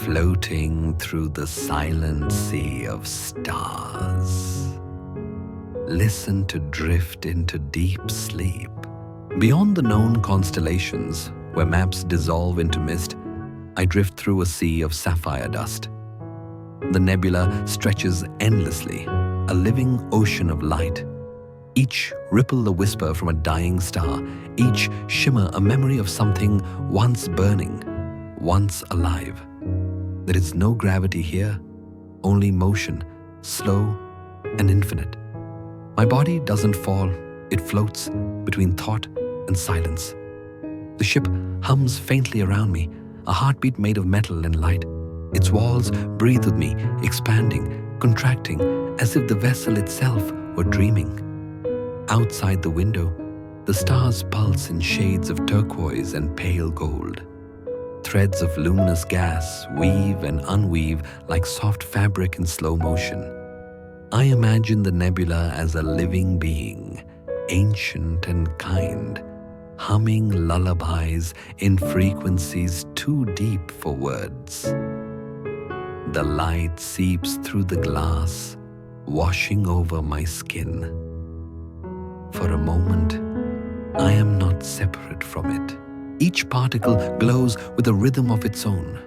floating through the silent sea of stars. Listen to drift into deep sleep. Beyond the known constellations, where maps dissolve into mist, I drift through a sea of sapphire dust. The nebula stretches endlessly, a living ocean of light. Each ripple a whisper from a dying star, each shimmer a memory of something once burning, once alive. There is no gravity here, only motion, slow and infinite. My body doesn't fall, it floats between thought and silence. The ship hums faintly around me, a heartbeat made of metal and light. Its walls breathe with me, expanding, contracting, as if the vessel itself were dreaming. Outside the window, the stars pulse in shades of turquoise and pale gold. Threads of luminous gas weave and unweave like soft fabric in slow motion. I imagine the nebula as a living being, ancient and kind, humming lullabies in frequencies too deep for words. The light seeps through the glass, washing over my skin. For a moment, I am not separate from it. Each particle glows with a rhythm of its own,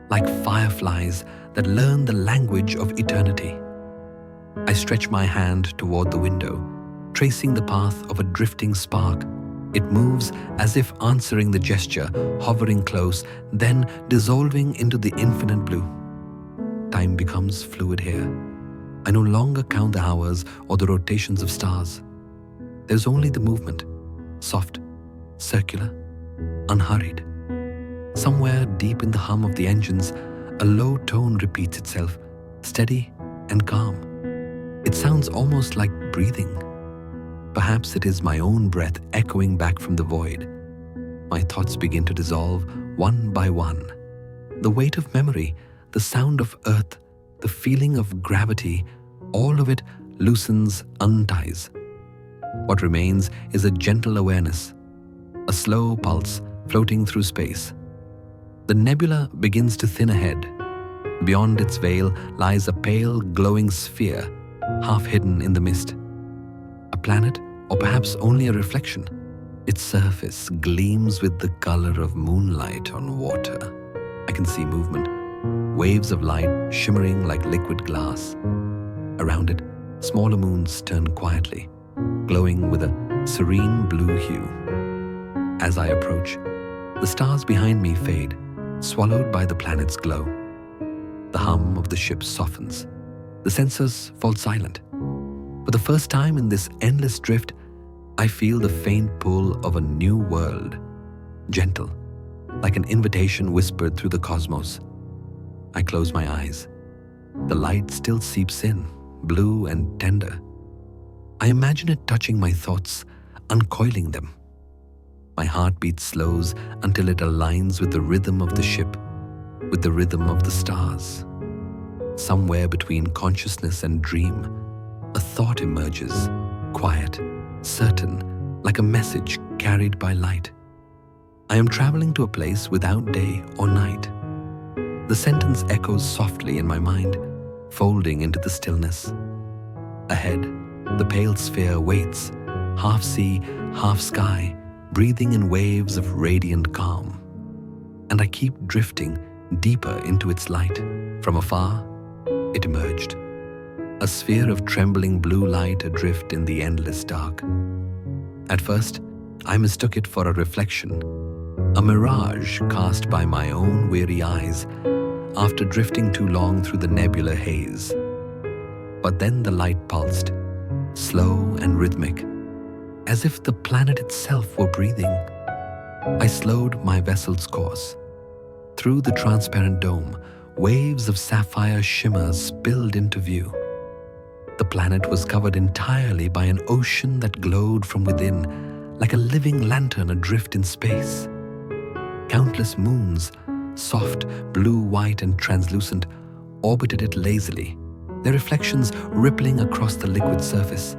like fireflies that learn the language of eternity. I stretch my hand toward the window, tracing the path of a drifting spark. It moves as if answering the gesture, hovering close, then dissolving into the infinite blue. Time becomes fluid here. I no longer count the hours or the rotations of stars. There's only the movement, soft, circular, unhurried. Somewhere deep in the hum of the engines, a low tone repeats itself, steady and calm. It sounds almost like breathing. Perhaps it is my own breath echoing back from the void. My thoughts begin to dissolve one by one. The weight of memory, the sound of earth, the feeling of gravity, all of it loosens, unties. What remains is a gentle awareness, a slow pulse floating through space. The nebula begins to thin ahead. Beyond its veil lies a pale, glowing sphere, half hidden in the mist. A planet, or perhaps only a reflection. Its surface gleams with the color of moonlight on water. I can see movement, waves of light shimmering like liquid glass. Around it, smaller moons turn quietly, glowing with a serene blue hue. As I approach, the stars behind me fade, swallowed by the planet's glow. The hum of the ship softens. The sensors fall silent. For the first time in this endless drift, I feel the faint pull of a new world, gentle, like an invitation whispered through the cosmos. I close my eyes. The light still seeps in, blue and tender. I imagine it touching my thoughts, uncoiling them. My heartbeat slows until it aligns with the rhythm of the ship, with the rhythm of the stars. Somewhere between consciousness and dream, a thought emerges, quiet, certain, like a message carried by light. I am traveling to a place without day or night. The sentence echoes softly in my mind, folding into the stillness. Ahead, the pale sphere waits, half sea, half sky, breathing in waves of radiant calm. And I keep drifting deeper into its light. From afar, it emerged, a sphere of trembling blue light adrift in the endless dark. At first, I mistook it for a reflection, a mirage cast by my own weary eyes after drifting too long through the nebular haze. But then the light pulsed, slow and rhythmic, as if the planet itself were breathing. I slowed my vessel's course. Through the transparent dome, waves of sapphire shimmer spilled into view. The planet was covered entirely by an ocean that glowed from within, like a living lantern adrift in space. Countless moons, soft, blue, white, and translucent, orbited it lazily, their reflections rippling across the liquid surface.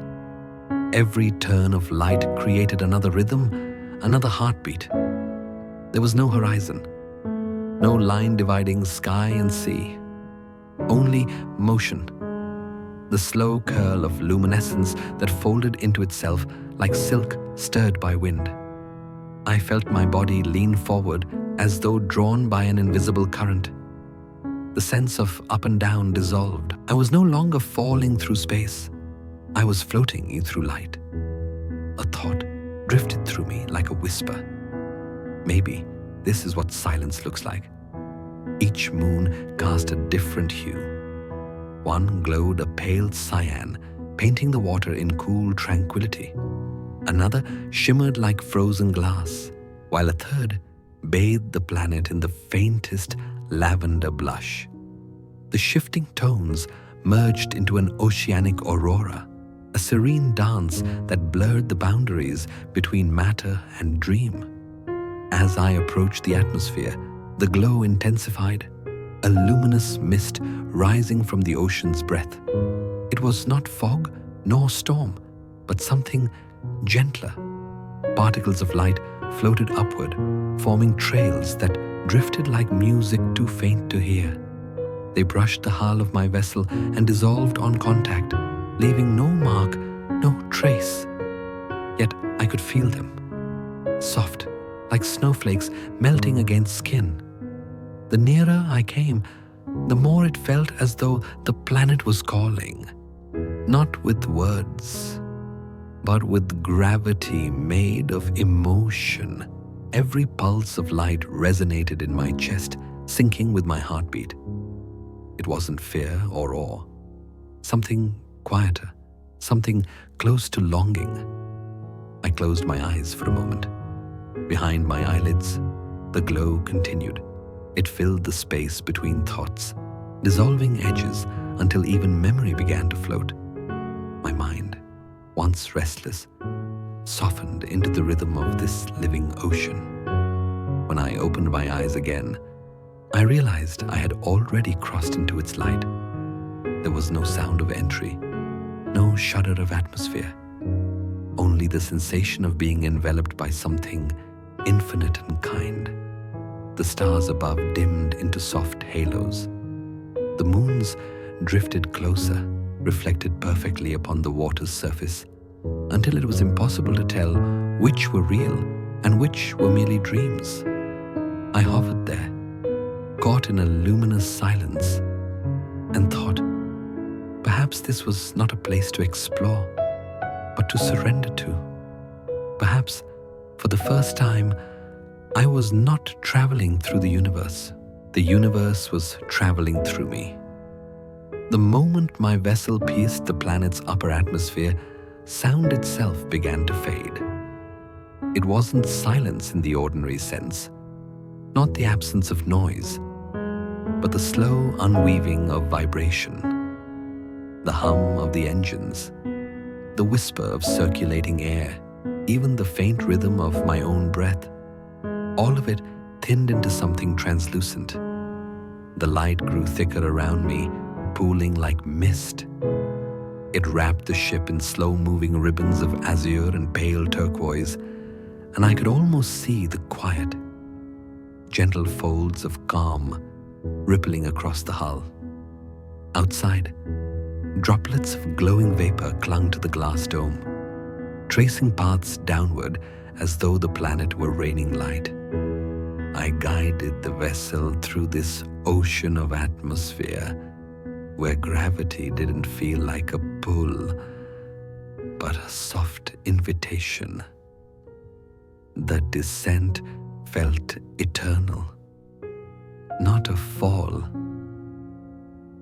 Every turn of light created another rhythm, another heartbeat. There was no horizon, no line dividing sky and sea. Only motion, the slow curl of luminescence that folded into itself like silk stirred by wind. I felt my body lean forward as though drawn by an invisible current. The sense of up and down dissolved. I was no longer falling through space. I was floating through light. A thought drifted through me like a whisper. Maybe this is what silence looks like. Each moon cast a different hue. One glowed a pale cyan, painting the water in cool tranquility. Another shimmered like frozen glass, while a third bathed the planet in the faintest lavender blush. The shifting tones merged into an oceanic aurora, a serene dance that blurred the boundaries between matter and dream. As I approached the atmosphere, the glow intensified, a luminous mist rising from the ocean's breath. It was not fog nor storm, but something gentler. Particles of light floated upward, forming trails that drifted like music too faint to hear. They brushed the hull of my vessel and dissolved on contact, leaving no mark, no trace. Yet I could feel them, soft, like snowflakes melting against skin. The nearer I came, the more it felt as though the planet was calling, not with words, but with gravity made of emotion. Every pulse of light resonated in my chest, syncing with my heartbeat. It wasn't fear or awe, something quieter, something close to longing. I closed my eyes for a moment. Behind my eyelids, the glow continued. It filled the space between thoughts, dissolving edges until even memory began to float. My mind, once restless, softened into the rhythm of this living ocean. When I opened my eyes again, I realized I had already crossed into its light. There was no sound of entry, no shudder of atmosphere, only the sensation of being enveloped by something infinite and kind. The stars above dimmed into soft halos. The moons drifted closer, reflected perfectly upon the water's surface, until it was impossible to tell which were real and which were merely dreams. I hovered there, caught in a luminous silence, and thought, perhaps this was not a place to explore, but to surrender to. Perhaps, for the first time, I was not traveling through the universe. The universe was traveling through me. The moment my vessel pierced the planet's upper atmosphere, sound itself began to fade. It wasn't silence in the ordinary sense, not the absence of noise, but the slow unweaving of vibration, the hum of the engines, the whisper of circulating air, even the faint rhythm of my own breath. All of it thinned into something translucent. The light grew thicker around me, pooling like mist. It wrapped the ship in slow-moving ribbons of azure and pale turquoise, and I could almost see the quiet, gentle folds of calm rippling across the hull. Outside, droplets of glowing vapor clung to the glass dome, tracing paths downward as though the planet were raining light. I guided the vessel through this ocean of atmosphere where gravity didn't feel like a pull, but a soft invitation. The descent felt eternal, not a fall,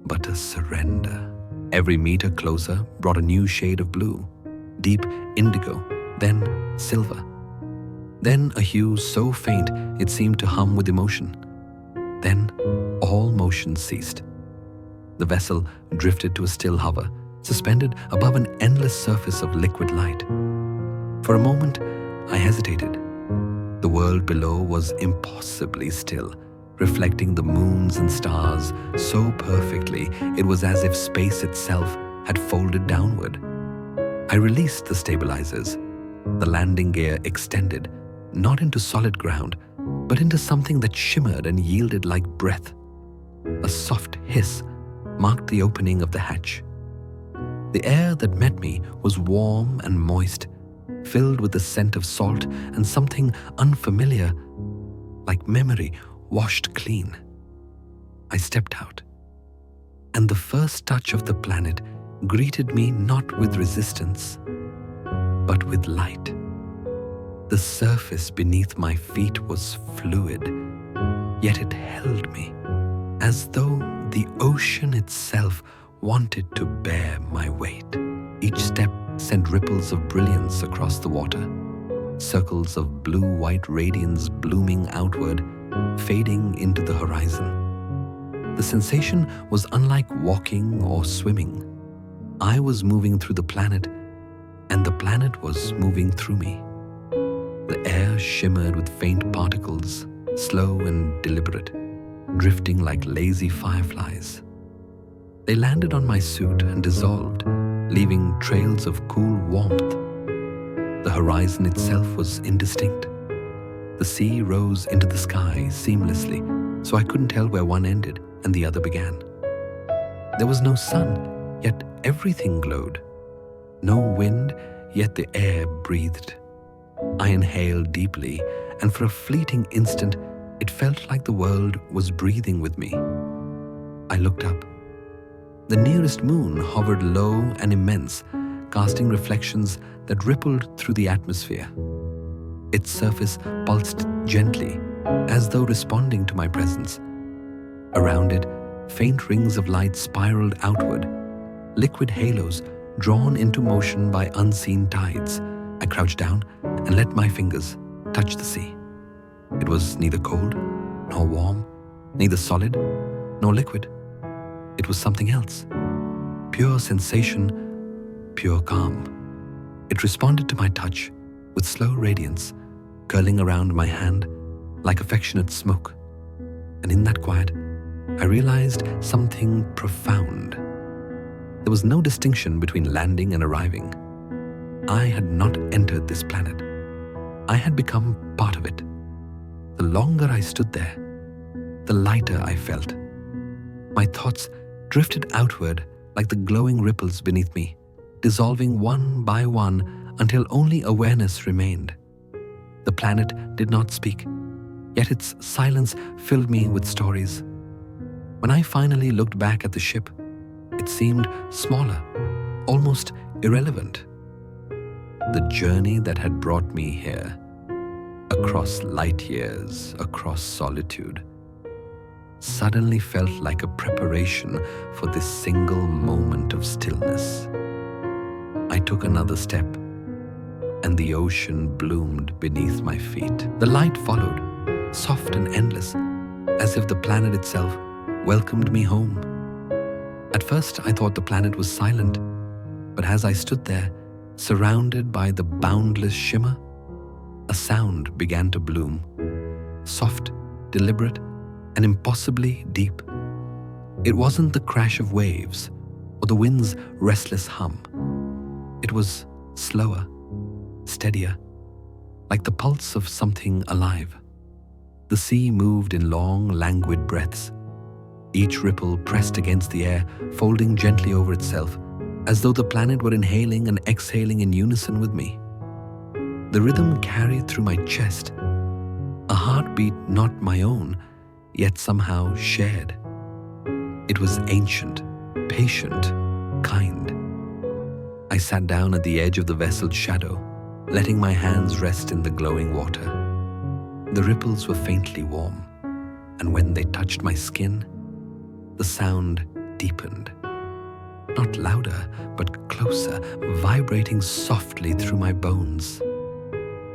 but a surrender. Every meter closer brought a new shade of blue, deep indigo, then silver. Then a hue so faint it seemed to hum with emotion. Then all motion ceased. The vessel drifted to a still hover, suspended above an endless surface of liquid light. For a moment, I hesitated. The world below was impossibly still, reflecting the moons and stars so perfectly it was as if space itself had folded downward. I released the stabilizers. The landing gear extended, not into solid ground, but into something that shimmered and yielded like breath. A soft hiss marked the opening of the hatch. The air that met me was warm and moist, filled with the scent of salt and something unfamiliar, like memory washed clean. I stepped out, and the first touch of the planet greeted me not with resistance, but with light. The surface beneath my feet was fluid, yet it held me, as though the ocean itself wanted to bear my weight. Each step sent ripples of brilliance across the water, circles of blue-white radiance blooming outward, fading into the horizon. The sensation was unlike walking or swimming. I was moving through the planet, and the planet was moving through me. The air shimmered with faint particles, slow and deliberate, drifting like lazy fireflies. They landed on my suit and dissolved, leaving trails of cool warmth. The horizon itself was indistinct. The sea rose into the sky seamlessly, so I couldn't tell where one ended and the other began. There was no sun, yet everything glowed. No wind, yet the air breathed. I inhaled deeply, and for a fleeting instant, it felt like the world was breathing with me. I looked up. The nearest moon hovered low and immense, casting reflections that rippled through the atmosphere. Its surface pulsed gently, as though responding to my presence. Around it, faint rings of light spiraled outward, liquid halos drawn into motion by unseen tides. I crouched down and let my fingers touch the sea. It was neither cold nor warm, neither solid nor liquid. It was something else. Pure sensation, pure calm. It responded to my touch with slow radiance, curling around my hand like affectionate smoke. And in that quiet, I realized something profound. There was no distinction between landing and arriving. I had not entered this planet. I had become part of it. The longer I stood there, the lighter I felt. My thoughts drifted outward like the glowing ripples beneath me, dissolving one by one until only awareness remained. The planet did not speak, yet its silence filled me with stories. When I finally looked back at the ship, it seemed smaller, almost irrelevant. The journey that had brought me here, across light years, across solitude, suddenly felt like a preparation for this single moment of stillness. I took another step, and the ocean bloomed beneath my feet. The light followed, soft and endless, as if the planet itself welcomed me home. At first, I thought the planet was silent, but as I stood there, surrounded by the boundless shimmer, a sound began to bloom, soft, deliberate, and impossibly deep. It wasn't the crash of waves or the wind's restless hum. It was slower, steadier, like the pulse of something alive. The sea moved in long, languid breaths. Each ripple pressed against the air, folding gently over itself, as though the planet were inhaling and exhaling in unison with me. The rhythm carried through my chest, a heartbeat not my own, yet somehow shared. It was ancient, patient, kind. I sat down at the edge of the vessel's shadow, letting my hands rest in the glowing water. The ripples were faintly warm, and when they touched my skin, the sound deepened. Not louder, but closer, vibrating softly through my bones.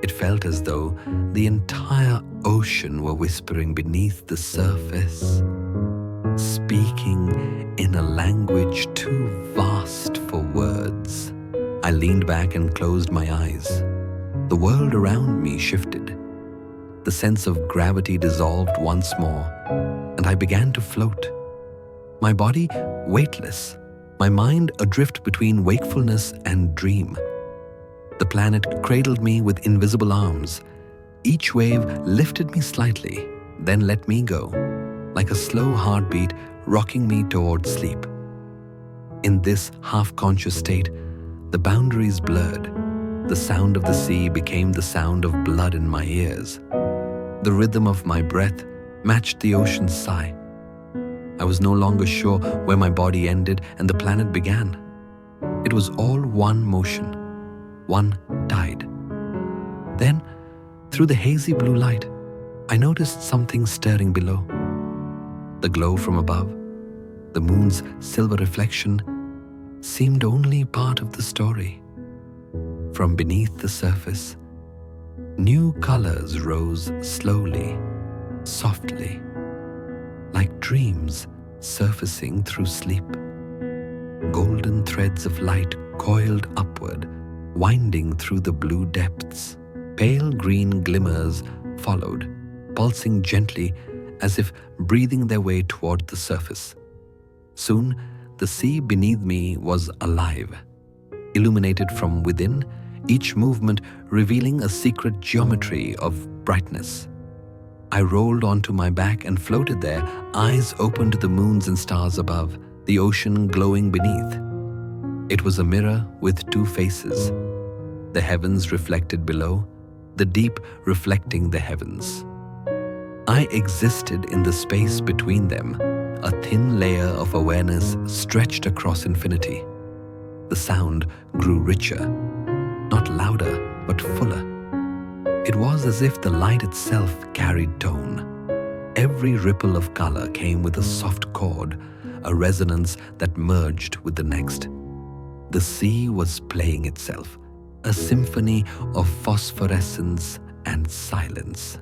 It felt as though the entire ocean were whispering beneath the surface, speaking in a language too vast for words. I leaned back and closed my eyes. The world around me shifted. The sense of gravity dissolved once more, and I began to float. My body weightless, my mind adrift between wakefulness and dream. The planet cradled me with invisible arms, Each wave lifted me slightly, then let me go, like a slow heartbeat rocking me toward sleep. In this half-conscious state, the boundaries blurred. The sound of the sea became the sound of blood in my ears. The rhythm of my breath matched the ocean's sigh. I was no longer sure where my body ended and the planet began. It was all one motion, one tide. Then, through the hazy blue light, I noticed something stirring below. The glow from above, the moon's silver reflection, seemed only part of the story. From beneath the surface, new colors rose slowly, softly, like dreams surfacing through sleep. Golden threads of light coiled upward, winding through the blue depths. Pale green glimmers followed, pulsing gently as if breathing their way toward the surface. Soon, the sea beneath me was alive, illuminated from within, each movement revealing a secret geometry of brightness. I rolled onto my back and floated there, eyes open to the moons and stars above, the ocean glowing beneath. It was a mirror with two faces, the heavens reflected below, the deep reflecting the heavens. I existed in the space between them, a thin layer of awareness stretched across infinity. The sound grew richer, not louder, but fuller. It was as if the light itself carried tone. Every ripple of color came with a soft chord, a resonance that merged with the next. The sea was playing itself, a symphony of phosphorescence and silence.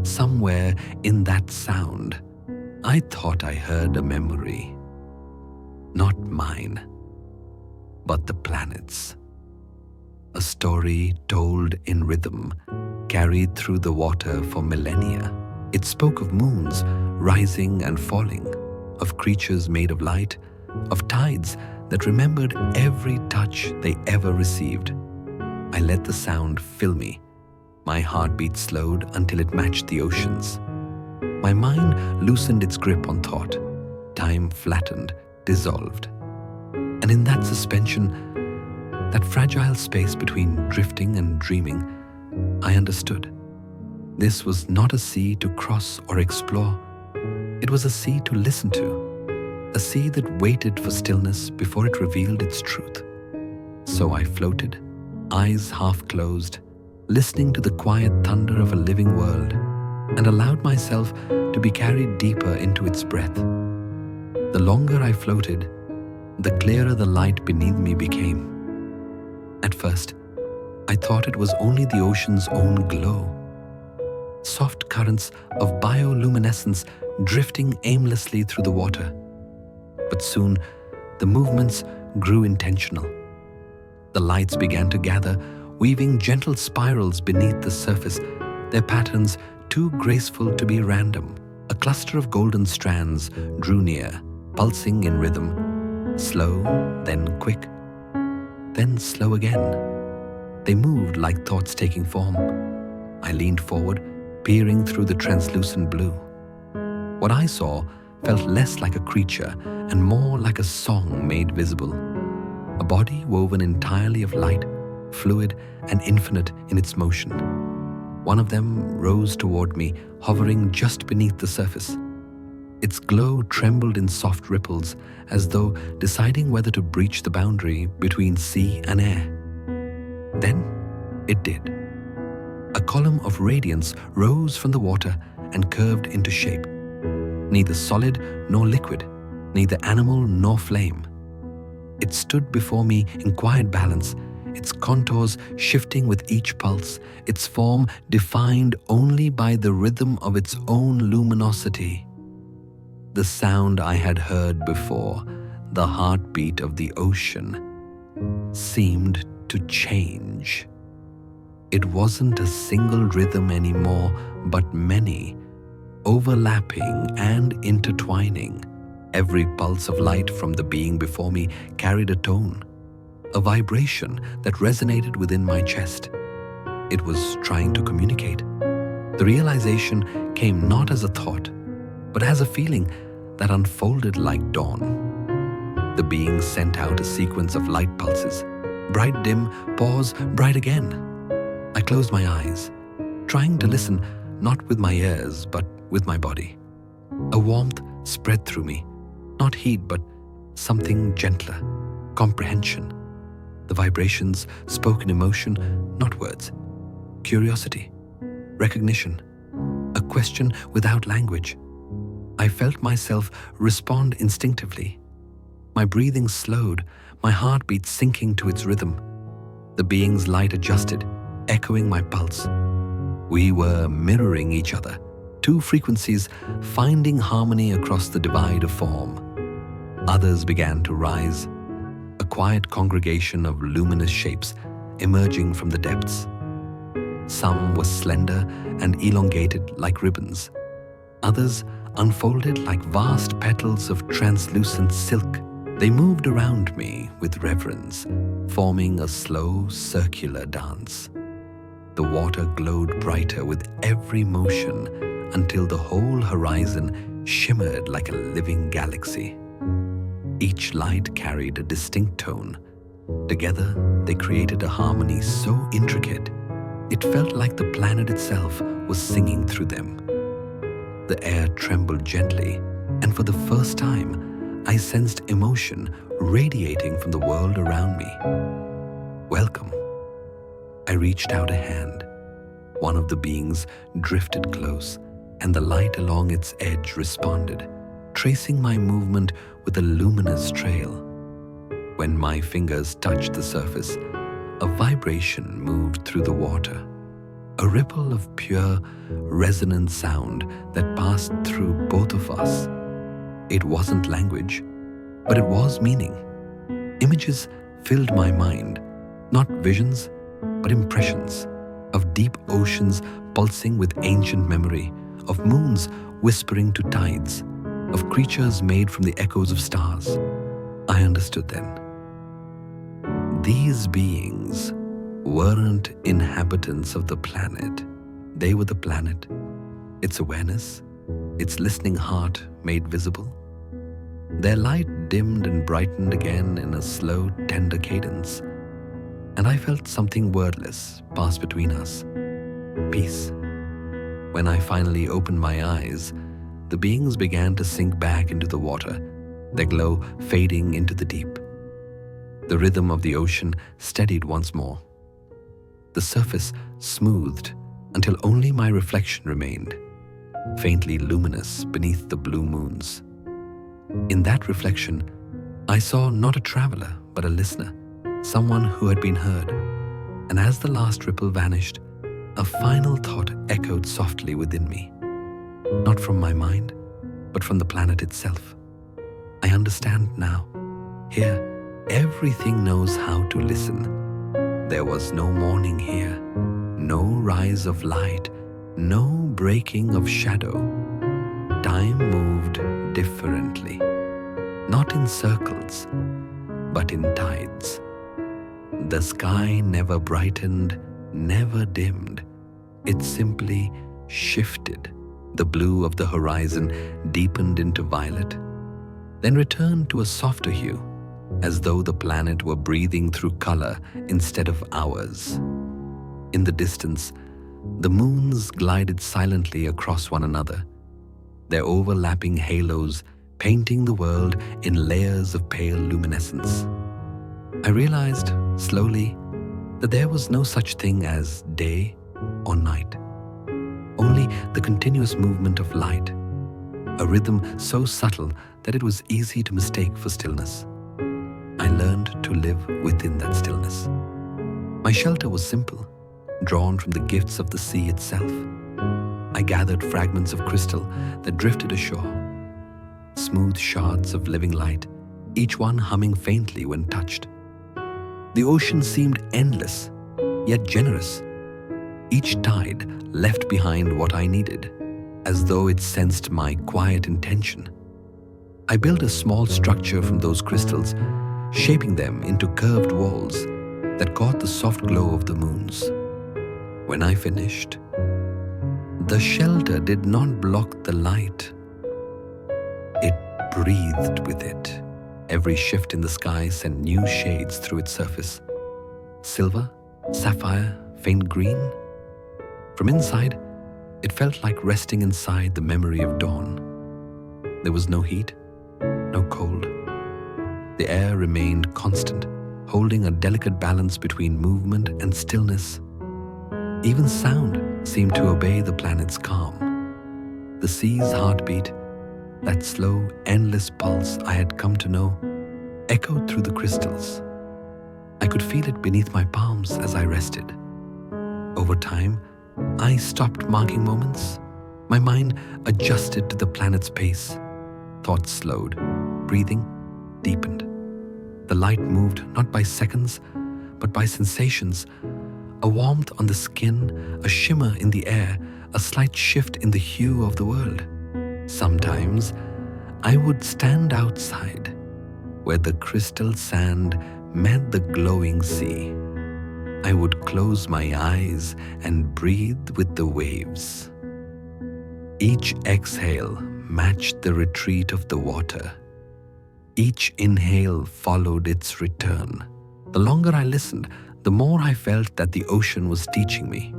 Somewhere in that sound, I thought I heard a memory. Not mine, but the planet's. A story told in rhythm, carried through the water for millennia. It spoke of moons rising and falling, of creatures made of light, of tides that remembered every touch they ever received. I let the sound fill me. My heartbeat slowed until it matched the ocean's. My mind loosened its grip on thought. Time flattened, dissolved. And in that suspension, that fragile space between drifting and dreaming, I understood. This was not a sea to cross or explore. It was a sea to listen to, a sea that waited for stillness before it revealed its truth. So I floated, eyes half closed, listening to the quiet thunder of a living world, and allowed myself to be carried deeper into its breath. The longer I floated, the clearer the light beneath me became. At first, I thought it was only the ocean's own glow. Soft currents of bioluminescence drifting aimlessly through the water. But soon, the movements grew intentional. The lights began to gather, weaving gentle spirals beneath the surface, their patterns too graceful to be random. A cluster of golden strands drew near, pulsing in rhythm, slow, then quick, then slow again. They moved like thoughts taking form. I leaned forward, peering through the translucent blue. What I saw felt less like a creature and more like a song made visible. A body woven entirely of light, fluid and infinite in its motion. One of them rose toward me, hovering just beneath the surface. Its glow trembled in soft ripples, as though deciding whether to breach the boundary between sea and air. Then it did. A column of radiance rose from the water and curved into shape. Neither solid nor liquid, neither animal nor flame. It stood before me in quiet balance, its contours shifting with each pulse, its form defined only by the rhythm of its own luminosity. The sound I had heard before, the heartbeat of the ocean, seemed to change. It wasn't a single rhythm anymore, but many, overlapping and intertwining. Every pulse of light from the being before me carried a tone, a vibration that resonated within my chest. It was trying to communicate. The realization came not as a thought, but as a feeling that unfolded like dawn. The being sent out a sequence of light pulses. Bright, dim, pause, bright again. I closed my eyes, trying to listen not with my ears, but with my body. A warmth spread through me, not heat, but something gentler, comprehension. The vibrations spoke in emotion, not words. Curiosity, recognition, a question without language. I felt myself respond instinctively. My breathing slowed, my heartbeat sinking to its rhythm. The being's light adjusted, echoing my pulse. We were mirroring each other, two frequencies finding harmony across the divide of form. Others began to rise, a quiet congregation of luminous shapes emerging from the depths. Some were slender and elongated like ribbons. Others unfolded like vast petals of translucent silk. They moved around me with reverence, forming a slow, circular dance. The water glowed brighter with every motion until the whole horizon shimmered like a living galaxy. Each light carried a distinct tone. Together, they created a harmony so intricate, it felt like the planet itself was singing through them. The air trembled gently, and for the first time, I sensed emotion radiating from the world around me. Welcome. I reached out a hand. One of the beings drifted close, and the light along its edge responded, tracing my movement with a luminous trail. When my fingers touched the surface, a vibration moved through the water, a ripple of pure, resonant sound that passed through both of us. It wasn't language, but it was meaning. Images filled my mind, not visions, but impressions of deep oceans pulsing with ancient memory, of moons whispering to tides, of creatures made from the echoes of stars. I understood then. These beings weren't inhabitants of the planet. They were the planet, its awareness, its listening heart made visible. Their light dimmed and brightened again in a slow, tender cadence, and I felt something wordless pass between us. Peace. When I finally opened my eyes, the beings began to sink back into the water, their glow fading into the deep. The rhythm of the ocean steadied once more. The surface smoothed until only my reflection remained, faintly luminous beneath the blue moons. In that reflection, I saw not a traveler, but a listener, someone who had been heard. And as the last ripple vanished, a final thought echoed softly within me. Not from my mind, but from the planet itself. I understand now. Here, everything knows how to listen. There was no morning here, no rise of light, no breaking of shadow. Time moved differently, not in circles, but in tides. The sky never brightened, never dimmed. It simply shifted. The blue of the horizon deepened into violet, then returned to a softer hue, as though the planet were breathing through color instead of hours. In the distance, the moons glided silently across one another, their overlapping halos painting the world in layers of pale luminescence. I realized, slowly, that there was no such thing as day or night, only the continuous movement of light, a rhythm so subtle that it was easy to mistake for stillness. I learned to live within that stillness. My shelter was simple, drawn from the gifts of the sea itself. I gathered fragments of crystal that drifted ashore, smooth shards of living light, each one humming faintly when touched. The ocean seemed endless, yet generous. Each tide left behind what I needed, as though it sensed my quiet intention. I built a small structure from those crystals, shaping them into curved walls that caught the soft glow of the moons. When I finished, the shelter did not block the light. It breathed with it. Every shift in the sky sent new shades through its surface. Silver, sapphire, faint green. From inside, it felt like resting inside the memory of dawn. There was no heat, no cold. The air remained constant, holding a delicate balance between movement and stillness. Even sound seemed to obey the planet's calm. The sea's heartbeat, that slow, endless pulse I had come to know, echoed through the crystals. I could feel it beneath my palms as I rested. Over time, I stopped marking moments. My mind adjusted to the planet's pace. Thoughts slowed. Breathing deepened. The light moved not by seconds, but by sensations. A warmth on the skin, a shimmer in the air, a slight shift in the hue of the world. Sometimes, I would stand outside, where the crystal sand met the glowing sea. I would close my eyes and breathe with the waves. Each exhale matched the retreat of the water. Each inhale followed its return. The longer I listened, the more I felt that the ocean was teaching me,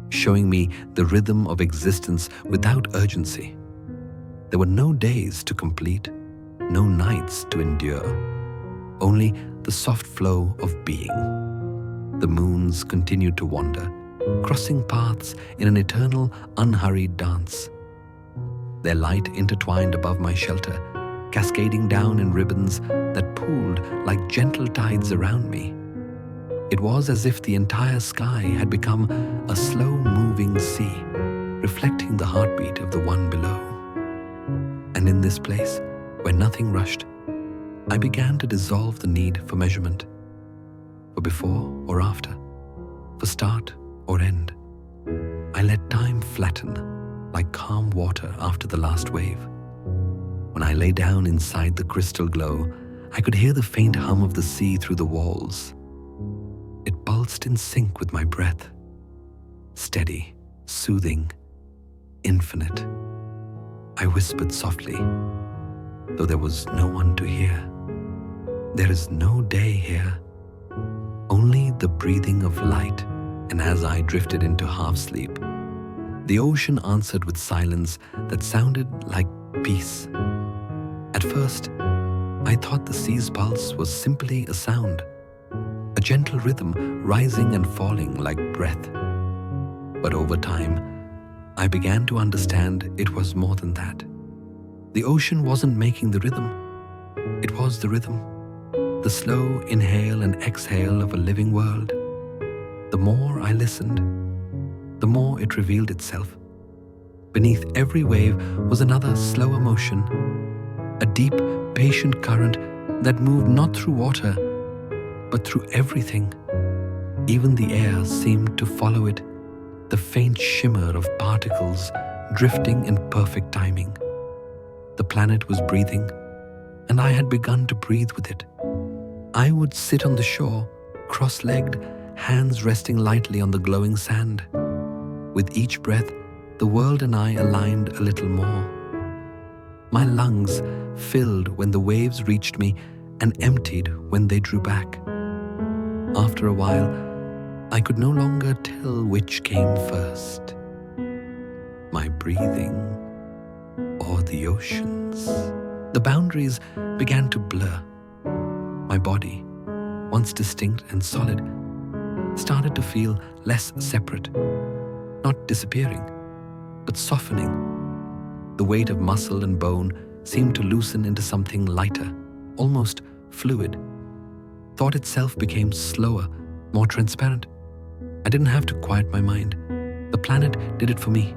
showing me the rhythm of existence without urgency. There were no days to complete, no nights to endure, only the soft flow of being. The moons continued to wander, crossing paths in an eternal, unhurried dance. Their light intertwined above my shelter, cascading down in ribbons that pooled like gentle tides around me. It was as if the entire sky had become a slow-moving sea, reflecting the heartbeat of the one below. And in this place, where nothing rushed, I began to dissolve the need for measurement, for before or after, for start or end. I let time flatten like calm water after the last wave. When I lay down inside the crystal glow, I could hear the faint hum of the sea through the walls. It pulsed in sync with my breath, steady, soothing, infinite. I whispered softly, though there was no one to hear. There is no day here, only the breathing of light. And as I drifted into half-sleep, the ocean answered with silence that sounded like peace. At first, I thought the sea's pulse was simply a sound, a gentle rhythm rising and falling like breath. But over time, I began to understand it was more than that. The ocean wasn't making the rhythm. It was the rhythm, the slow inhale and exhale of a living world. The more I listened, the more it revealed itself. Beneath every wave was another slower motion, a deep, patient current that moved not through water, but through everything. Even the air seemed to follow it, the faint shimmer of particles drifting in perfect timing. The planet was breathing, and I had begun to breathe with it. I would sit on the shore, cross-legged, hands resting lightly on the glowing sand. With each breath, the world and I aligned a little more. My lungs filled when the waves reached me and emptied when they drew back. After a while, I could no longer tell which came first, my breathing or the oceans. The boundaries began to blur. My body, once distinct and solid, started to feel less separate, not disappearing, but softening. The weight of muscle and bone seemed to loosen into something lighter, almost fluid. Thought itself became slower, more transparent. I didn't have to quiet my mind. The planet did it for me.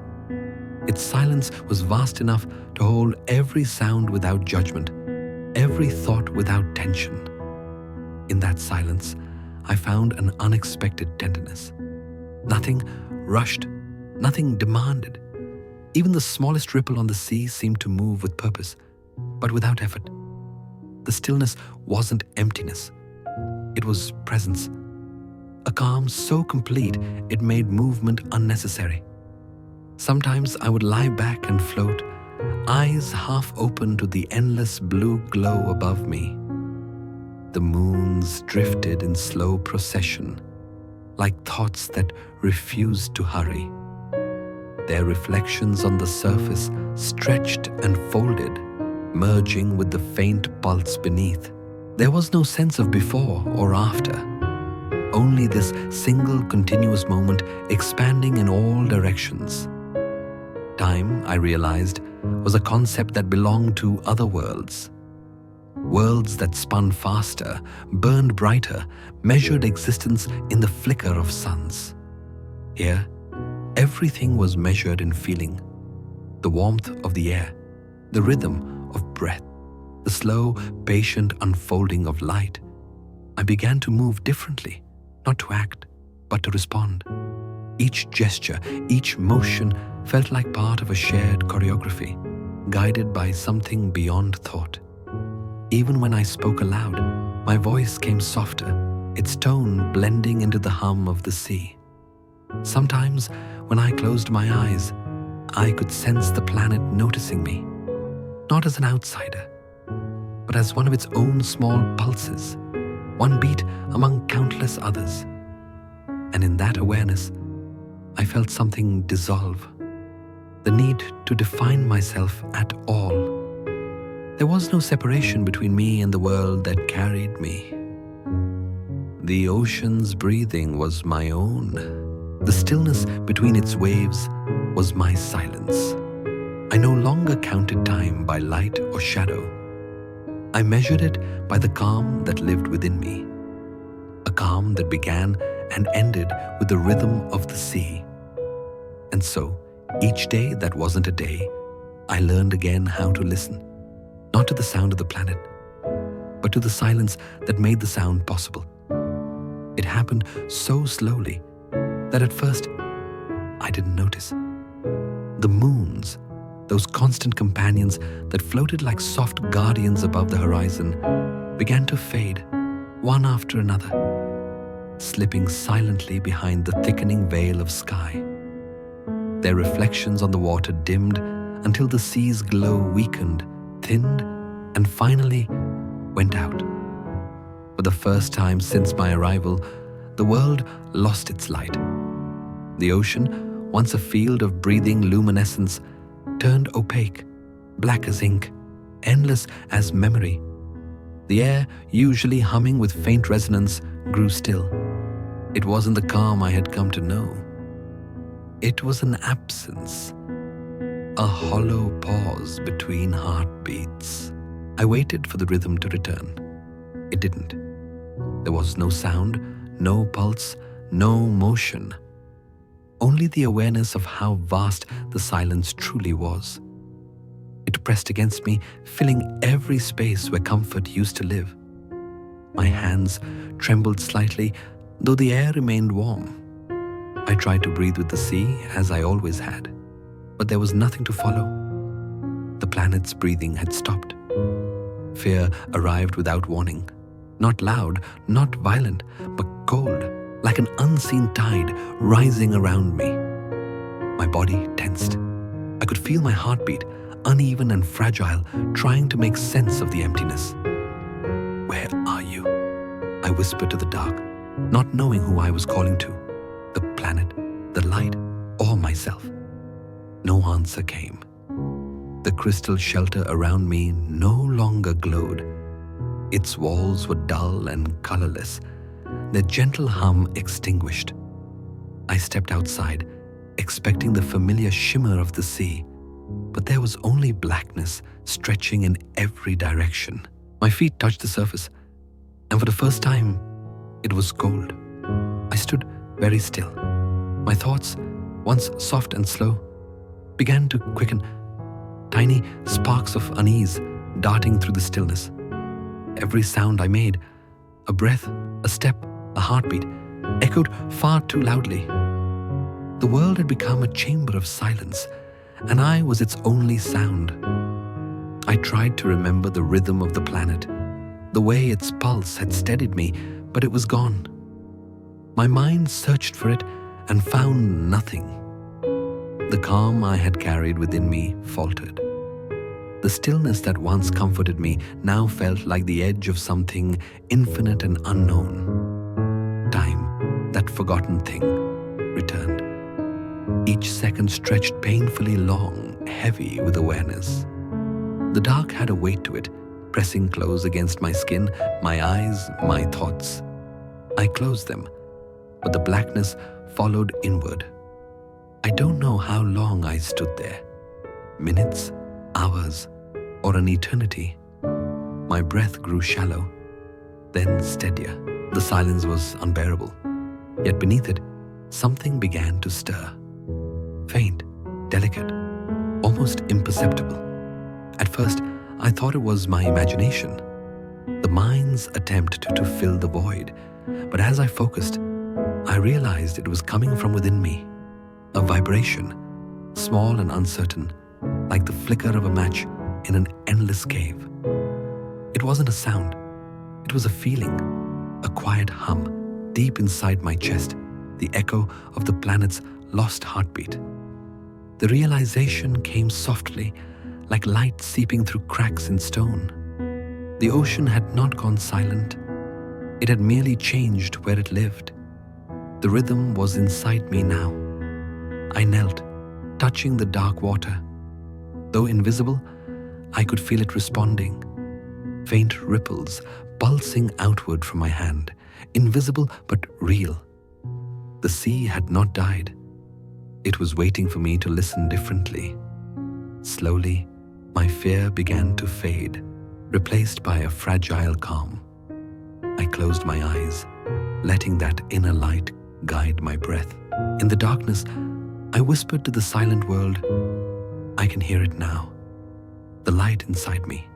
Its silence was vast enough to hold every sound without judgment, every thought without tension. In that silence, I found an unexpected tenderness. Nothing rushed, nothing demanded. Even the smallest ripple on the sea seemed to move with purpose, but without effort. The stillness wasn't emptiness. It was presence. a calm so complete it made movement unnecessary. Sometimes I would lie back and float, eyes half open to the endless blue glow above me. The moons drifted in slow procession, like thoughts that refused to hurry. Their reflections on the surface stretched and folded, merging with the faint pulse beneath. There was no sense of before or after, only this single continuous moment expanding in all directions. Time, I realized, was a concept that belonged to other worlds. Worlds that spun faster, burned brighter, measured existence in the flicker of suns. Here, everything was measured in feeling. The warmth of the air, the rhythm of breath, the slow, patient unfolding of light. I began to move differently, not to act, but to respond. Each gesture, each motion felt like part of a shared choreography, guided by something beyond thought. Even when I spoke aloud, my voice came softer, its tone blending into the hum of the sea. Sometimes, when I closed my eyes, I could sense the planet noticing me, not as an outsider, but as one of its own small pulses, one beat among countless others. And in that awareness, I felt something dissolve, the need to define myself at all. There was no separation between me and the world that carried me. The ocean's breathing was my own. The stillness between its waves was my silence. I no longer counted time by light or shadow. I measured it by the calm that lived within me, a calm that began and ended with the rhythm of the sea. And so, each day that wasn't a day, I learned again how to listen, not to the sound of the planet, but to the silence that made the sound possible. It happened so slowly that at first I didn't notice. The moons, those constant companions that floated like soft guardians above the horizon, began to fade, one after another, slipping silently behind the thickening veil of sky. Their reflections on the water dimmed until the sea's glow weakened, thinned, and finally went out. For the first time since my arrival, the world lost its light. The ocean, once a field of breathing luminescence, turned opaque, black as ink, endless as memory. The air, usually humming with faint resonance, grew still. It wasn't the calm I had come to know. It was an absence, a hollow pause between heartbeats. I waited for the rhythm to return. It didn't. There was no sound, no pulse, no motion. Only the awareness of how vast the silence truly was. It pressed against me, filling every space where comfort used to live. My hands trembled slightly, though the air remained warm. I tried to breathe with the sea, as I always had, but there was nothing to follow. The planet's breathing had stopped. Fear arrived without warning. Not loud, not violent, but cold, like an unseen tide rising around me. My body tensed. I could feel my heartbeat, uneven and fragile, trying to make sense of the emptiness. "Where are you?" I whispered to the dark, not knowing who I was calling to, the planet, the light, or myself. No answer came. The crystal shelter around me no longer glowed. Its walls were dull and colorless, their gentle hum extinguished. I stepped outside, expecting the familiar shimmer of the sea, but there was only blackness stretching in every direction. My feet touched the surface, and for the first time, it was cold. I stood very still. My thoughts, once soft and slow, began to quicken, tiny sparks of unease darting through the stillness. Every sound I made, a breath, a step, a heartbeat, echoed far too loudly. The world had become a chamber of silence, and I was its only sound. I tried to remember the rhythm of the planet, the way its pulse had steadied me, but it was gone. My mind searched for it and found nothing. The calm I had carried within me faltered. The stillness that once comforted me now felt like the edge of something infinite and unknown. Time, that forgotten thing, returned. Each second stretched painfully long, heavy with awareness. The dark had a weight to it, pressing close against my skin, my eyes, my thoughts. I closed them, but the blackness followed inward. I don't know how long I stood there. Minutes, hours, or an eternity. My breath grew shallow, then steadier. The silence was unbearable. Yet beneath it, something began to stir. Faint, delicate, almost imperceptible. At first, I thought it was my imagination, the mind's attempt to fill the void. But as I focused, I realized it was coming from within me. A vibration, small and uncertain, like the flicker of a match in an endless cave. It wasn't a sound, it was a feeling, a quiet hum deep inside my chest, the echo of the planet's lost heartbeat. The realization came softly, like light seeping through cracks in stone. The ocean had not gone silent. It had merely changed where it lived. The rhythm was inside me now. I knelt, touching the dark water. Though invisible, I could feel it responding. Faint ripples pulsing outward from my hand, invisible but real. The sea had not died. It was waiting for me to listen differently. Slowly, my fear began to fade, replaced by a fragile calm. I closed my eyes, letting that inner light guide my breath. In the darkness, I whispered to the silent world, I can hear it now, the light inside me.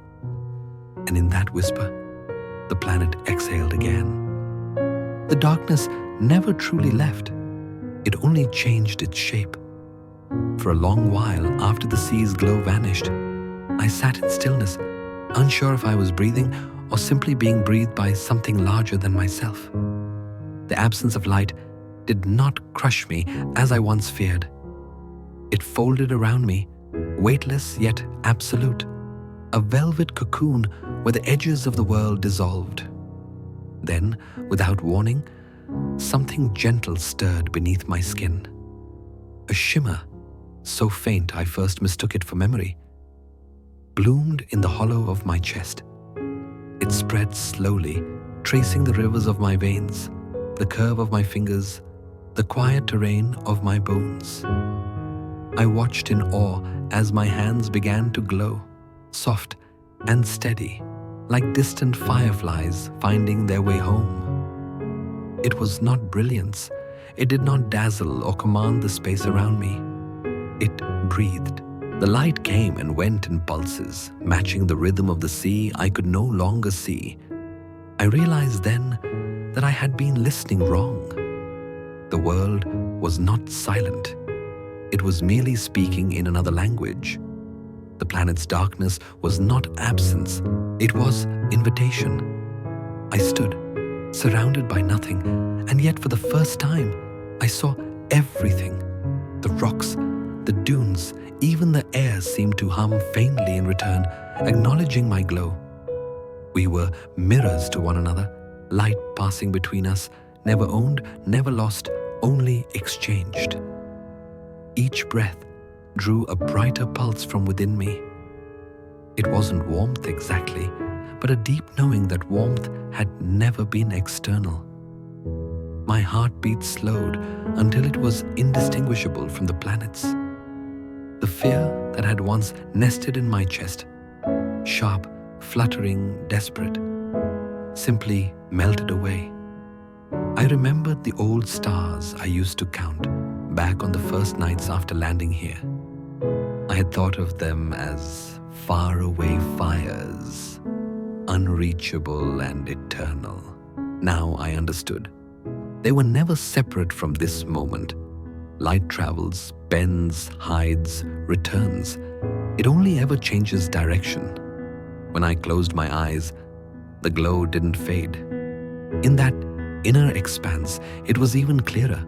And in that whisper, the planet exhaled again. The darkness never truly left. It only changed its shape. For a long while after the sea's glow vanished, I sat in stillness, unsure if I was breathing or simply being breathed by something larger than myself. The absence of light did not crush me as I once feared. It folded around me, weightless yet absolute, a velvet cocoon where the edges of the world dissolved. Then, without warning, something gentle stirred beneath my skin. A shimmer, so faint I first mistook it for memory, bloomed in the hollow of my chest. It spread slowly, tracing the rivers of my veins, the curve of my fingers, the quiet terrain of my bones. I watched in awe as my hands began to glow, soft and steady, like distant fireflies finding their way home. It was not brilliance. It did not dazzle or command the space around me. It breathed. The light came and went in pulses, matching the rhythm of the sea I could no longer see. I realized then that I had been listening wrong. The world was not silent. It was merely speaking in another language. The planet's darkness was not absence. It was invitation. I stood, surrounded by nothing, and yet for the first time, I saw everything. The rocks, the dunes, even the air seemed to hum faintly in return, acknowledging my glow. We were mirrors to one another, light passing between us, never owned, never lost, only exchanged. Each breath drew a brighter pulse from within me. It wasn't warmth exactly, but a deep knowing that warmth had never been external. My heartbeat slowed until it was indistinguishable from the planet's. The fear that had once nested in my chest, sharp, fluttering, desperate, simply melted away. I remembered the old stars I used to count back on the first nights after landing here. I had thought of them as faraway fires, unreachable and eternal. Now I understood. They were never separate from this moment. Light travels, bends, hides, returns. It only ever changes direction. When I closed my eyes, the glow didn't fade. In that inner expanse, it was even clearer.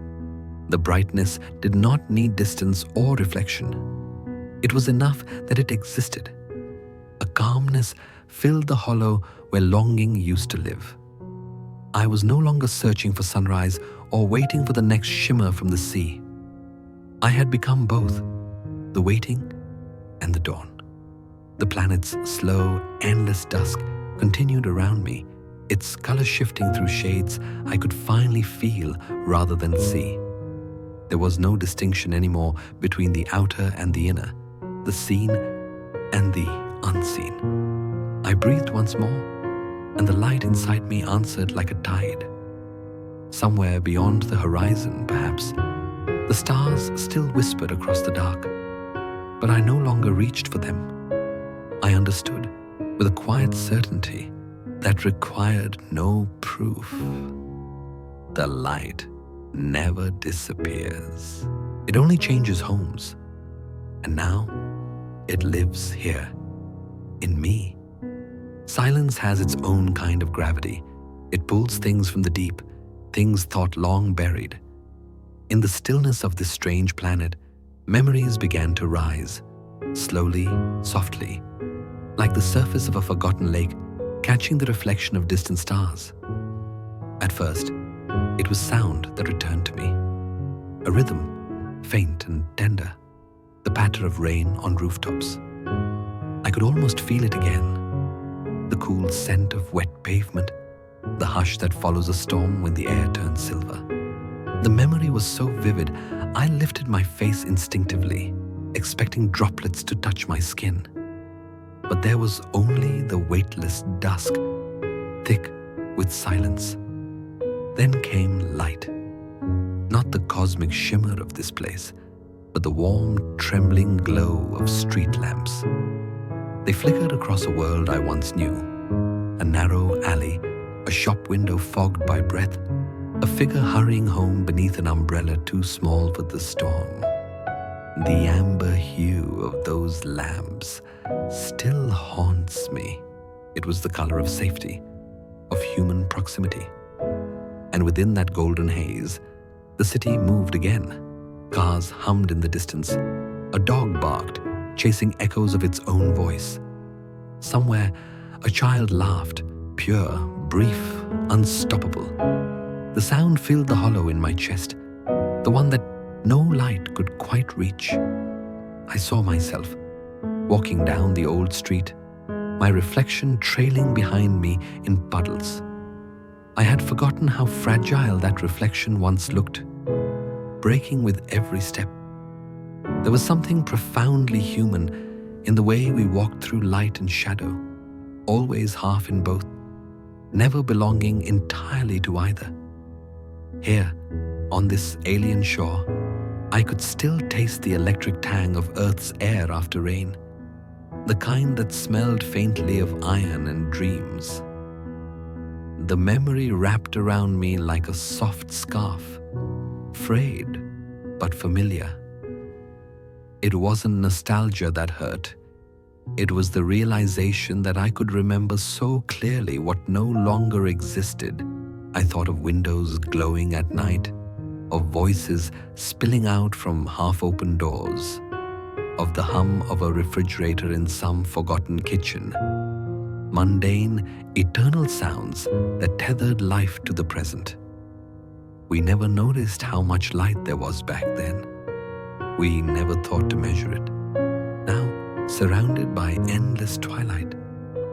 The brightness did not need distance or reflection. It was enough that it existed. A calmness filled the hollow where longing used to live. I was no longer searching for sunrise or waiting for the next shimmer from the sea. I had become both, the waiting and the dawn. The planet's slow, endless dusk continued around me, its color shifting through shades I could finally feel rather than see. There was no distinction anymore between the outer and the inner, the seen and the unseen. I breathed once more, and the light inside me answered like a tide. Somewhere beyond the horizon, perhaps, the stars still whispered across the dark, but I no longer reached for them. I understood, with a quiet certainty that required no proof. The light never disappears. It only changes homes. And now, it lives here, in me. Silence has its own kind of gravity. It pulls things from the deep, things thought long buried. In the stillness of this strange planet, memories began to rise, slowly, softly, like the surface of a forgotten lake catching the reflection of distant stars. At first, it was sound that returned to me. A rhythm, faint and tender, the patter of rain on rooftops. I could almost feel it again. The cool scent of wet pavement, the hush that follows a storm when the air turns silver. The memory was so vivid, I lifted my face instinctively, expecting droplets to touch my skin. But there was only the weightless dusk, thick with silence. Then came light. Not the cosmic shimmer of this place, but the warm, trembling glow of street lamps. They flickered across a world I once knew. A narrow alley, a shop window fogged by breath, a figure hurrying home beneath an umbrella too small for the storm. The amber hue of those lamps still haunts me. It was the color of safety, of human proximity. And within that golden haze, the city moved again. Cars hummed in the distance. A dog barked, chasing echoes of its own voice. Somewhere, a child laughed, pure, brief, unstoppable. The sound filled the hollow in my chest, the one that no light could quite reach. I saw myself, walking down the old street, my reflection trailing behind me in puddles. I had forgotten how fragile that reflection once looked, breaking with every step. There was something profoundly human in the way we walked through light and shadow, always half in both, never belonging entirely to either. Here, on this alien shore, I could still taste the electric tang of Earth's air after rain, the kind that smelled faintly of iron and dreams. The memory wrapped around me like a soft scarf, frayed but familiar. It wasn't nostalgia that hurt. It was the realization that I could remember so clearly what no longer existed. I thought of windows glowing at night, of voices spilling out from half-open doors, of the hum of a refrigerator in some forgotten kitchen. Mundane, eternal sounds that tethered life to the present. We never noticed how much light there was back then. We never thought to measure it. Now, surrounded by endless twilight,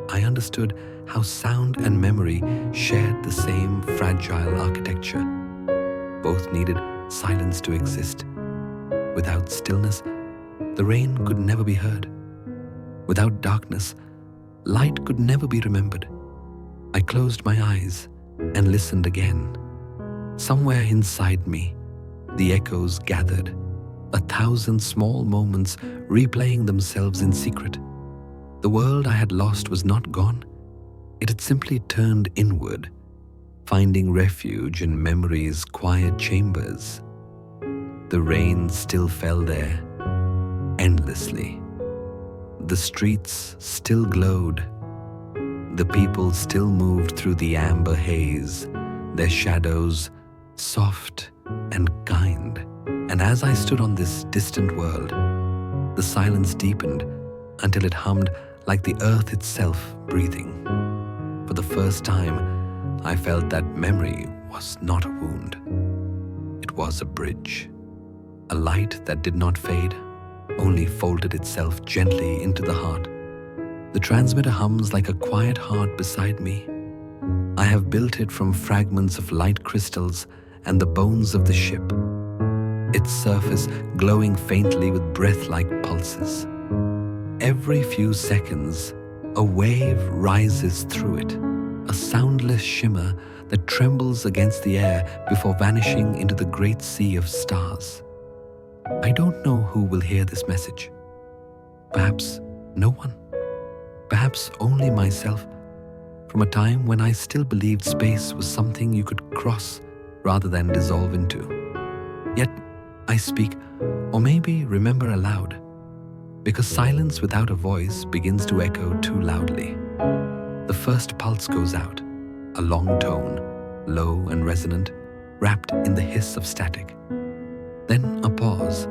I understood how sound and memory shared the same fragile architecture. Both needed silence to exist. Without stillness, the rain could never be heard. Without darkness, light could never be remembered. I closed my eyes and listened again. Somewhere inside me, the echoes gathered, 1,000 small moments replaying themselves in secret. The world I had lost was not gone. It had simply turned inward, finding refuge in memory's quiet chambers. The rain still fell there, endlessly. The streets still glowed. The people still moved through the amber haze, their shadows soft and kind. And as I stood on this distant world, the silence deepened until it hummed like the earth itself breathing. For the first time, I felt that memory was not a wound. It was a bridge, a light that did not fade, only folded itself gently into the heart. The transmitter hums like a quiet heart beside me. I have built it from fragments of light crystals and the bones of the ship, its surface glowing faintly with breath-like pulses. Every few seconds, a wave rises through it, a soundless shimmer that trembles against the air before vanishing into the great sea of stars. I don't know who will hear this message. Perhaps no one. Perhaps only myself, from a time when I still believed space was something you could cross rather than dissolve into. Yet I speak, or maybe remember aloud, because silence without a voice begins to echo too loudly. The first pulse goes out, a long tone, low and resonant, wrapped in the hiss of static. Then a pause,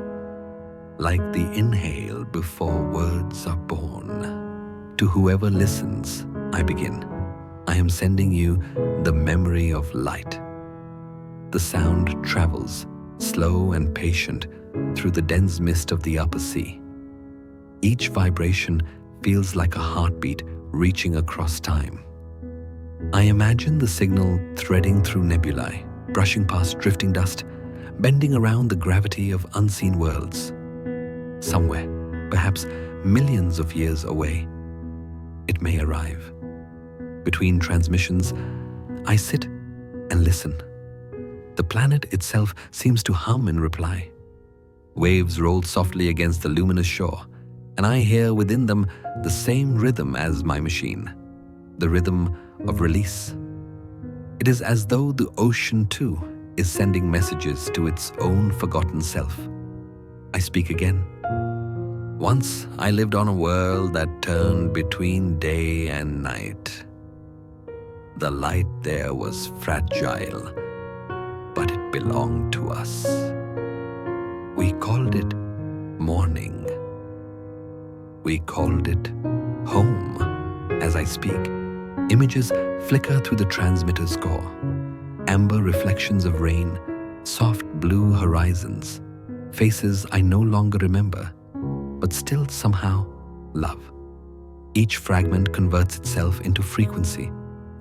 like the inhale before words are born. To whoever listens, I begin. I am sending you the memory of light. The sound travels, slow and patient, through the dense mist of the upper sea. Each vibration feels like a heartbeat reaching across time. I imagine the signal threading through nebulae, brushing past drifting dust, bending around the gravity of unseen worlds. Somewhere, perhaps millions of years away, it may arrive. Between transmissions, I sit and listen. The planet itself seems to hum in reply. Waves roll softly against the luminous shore, and I hear within them the same rhythm as my machine, the rhythm of release. It is as though the ocean too is sending messages to its own forgotten self. I speak again. Once I lived on a world that turned between day and night. The light there was fragile, but it belonged to us. We called it morning. We called it home. As I speak, images flicker through the transmitter's core. Amber reflections of rain, soft blue horizons, faces I no longer remember, but still somehow love. Each fragment converts itself into frequency,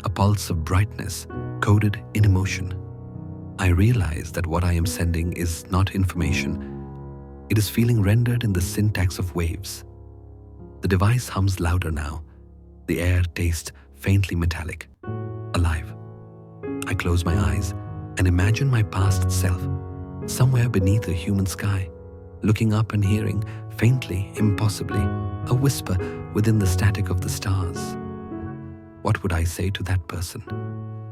a pulse of brightness coded in emotion. I realize that what I am sending is not information. It is feeling rendered in the syntax of waves. The device hums louder now. The air tastes faintly metallic, alive. I close my eyes and imagine my past self, somewhere beneath a human sky, looking up and hearing, faintly, impossibly, a whisper within the static of the stars. What would I say to that person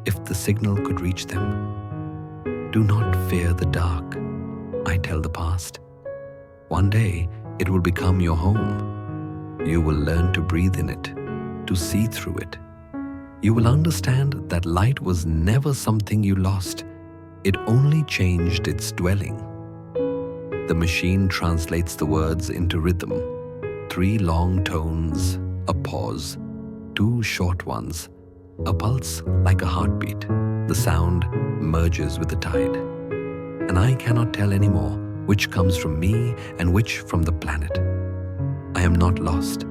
if the signal could reach them? Do not fear the dark, I tell the past. One day it will become your home. You will learn to breathe in it, to see through it. You will understand that light was never something you lost. It only changed its dwelling. The machine translates the words into rhythm. 3 long tones, a pause, 2 short ones, a pulse like a heartbeat. The sound merges with the tide. And I cannot tell anymore which comes from me and which from the planet. I am not lost,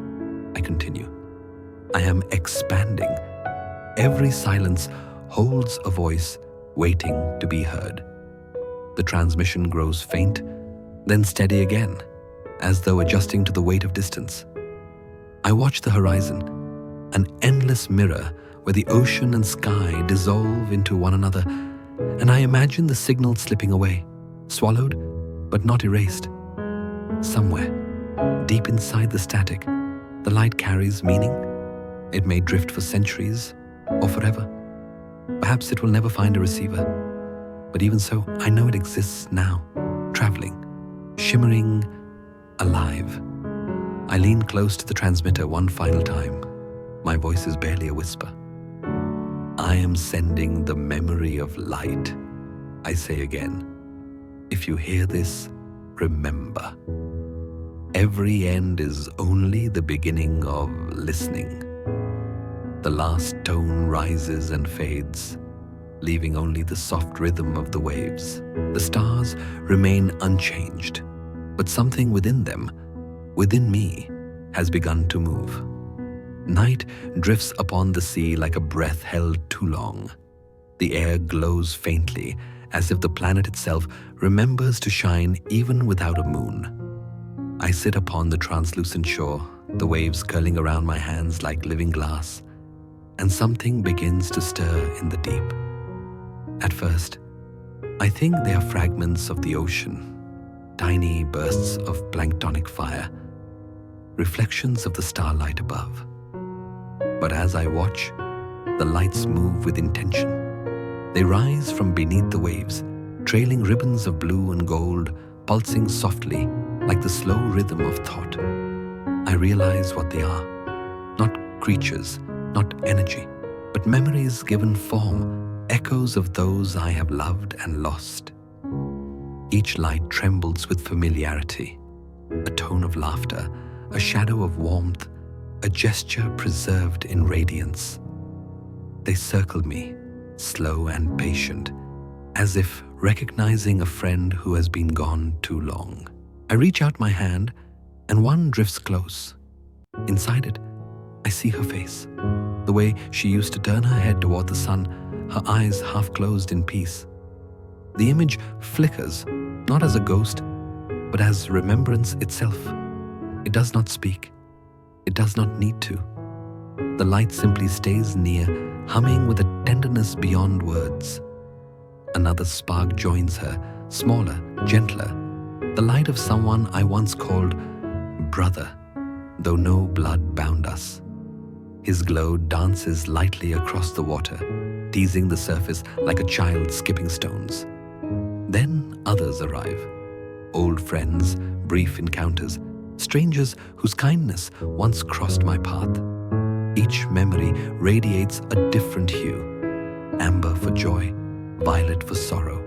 I continue. I am expanding. Every silence holds a voice waiting to be heard. The transmission grows faint, then steady again, as though adjusting to the weight of distance. I watch the horizon, an endless mirror where the ocean and sky dissolve into one another, and I imagine the signal slipping away, swallowed but not erased. Somewhere, deep inside the static, the light carries meaning. It may drift for centuries or forever. Perhaps it will never find a receiver. But even so, I know it exists now, traveling, shimmering, alive. I lean close to the transmitter one final time. My voice is barely a whisper. I am sending the memory of light. I say again, if you hear this, remember, every end is only the beginning of listening. The last tone rises and fades, leaving only the soft rhythm of the waves. The stars remain unchanged, but something within them, within me, has begun to move. Night drifts upon the sea like a breath held too long. The air glows faintly, as if the planet itself remembers to shine even without a moon. I sit upon the translucent shore, the waves curling around my hands like living glass, and something begins to stir in the deep. At first, I think they are fragments of the ocean, tiny bursts of planktonic fire, reflections of the starlight above. But as I watch, the lights move with intention. They rise from beneath the waves, trailing ribbons of blue and gold, pulsing softly like the slow rhythm of thought. I realize what they are. Not creatures, not energy, but memories given form, echoes of those I have loved and lost. Each light trembles with familiarity, a tone of laughter, a shadow of warmth, a gesture preserved in radiance. They circle me, slow and patient, as if recognizing a friend who has been gone too long. I reach out my hand, and one drifts close. Inside it, I see her face, the way she used to turn her head toward the sun, her eyes half closed in peace. The image flickers, not as a ghost, but as remembrance itself. It does not speak. It does not need to. The light simply stays near, humming with a tenderness beyond words. Another spark joins her, smaller, gentler, the light of someone I once called brother, though no blood bound us. His glow dances lightly across the water, teasing the surface like a child skipping stones. Then others arrive, old friends, brief encounters, strangers whose kindness once crossed my path. Each memory radiates a different hue, amber for joy, violet for sorrow,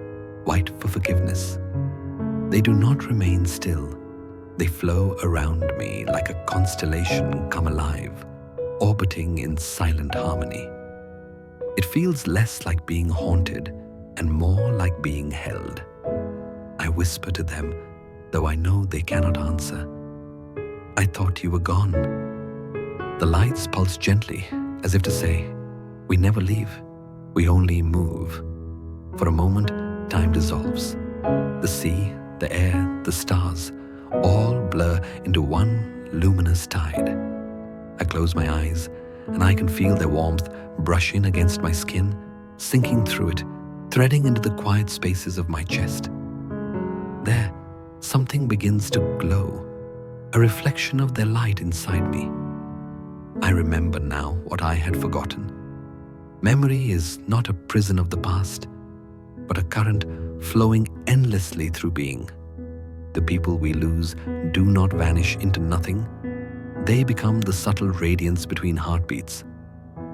white for forgiveness. They do not remain still. They flow around me like a constellation come alive, orbiting in silent harmony. It feels less like being haunted and more like being held. I whisper to them, though I know they cannot answer. I thought you were gone. The lights pulse gently, as if to say, we never leave, we only move. For a moment, time dissolves. The sea, the air, the stars, all blur into one luminous tide. I close my eyes, and I can feel their warmth brushing against my skin, sinking through it, threading into the quiet spaces of my chest. There, something begins to glow, a reflection of their light inside me. I remember now what I had forgotten. Memory is not a prison of the past, but a current flowing endlessly through being. The people we lose do not vanish into nothing. They become the subtle radiance between heartbeats,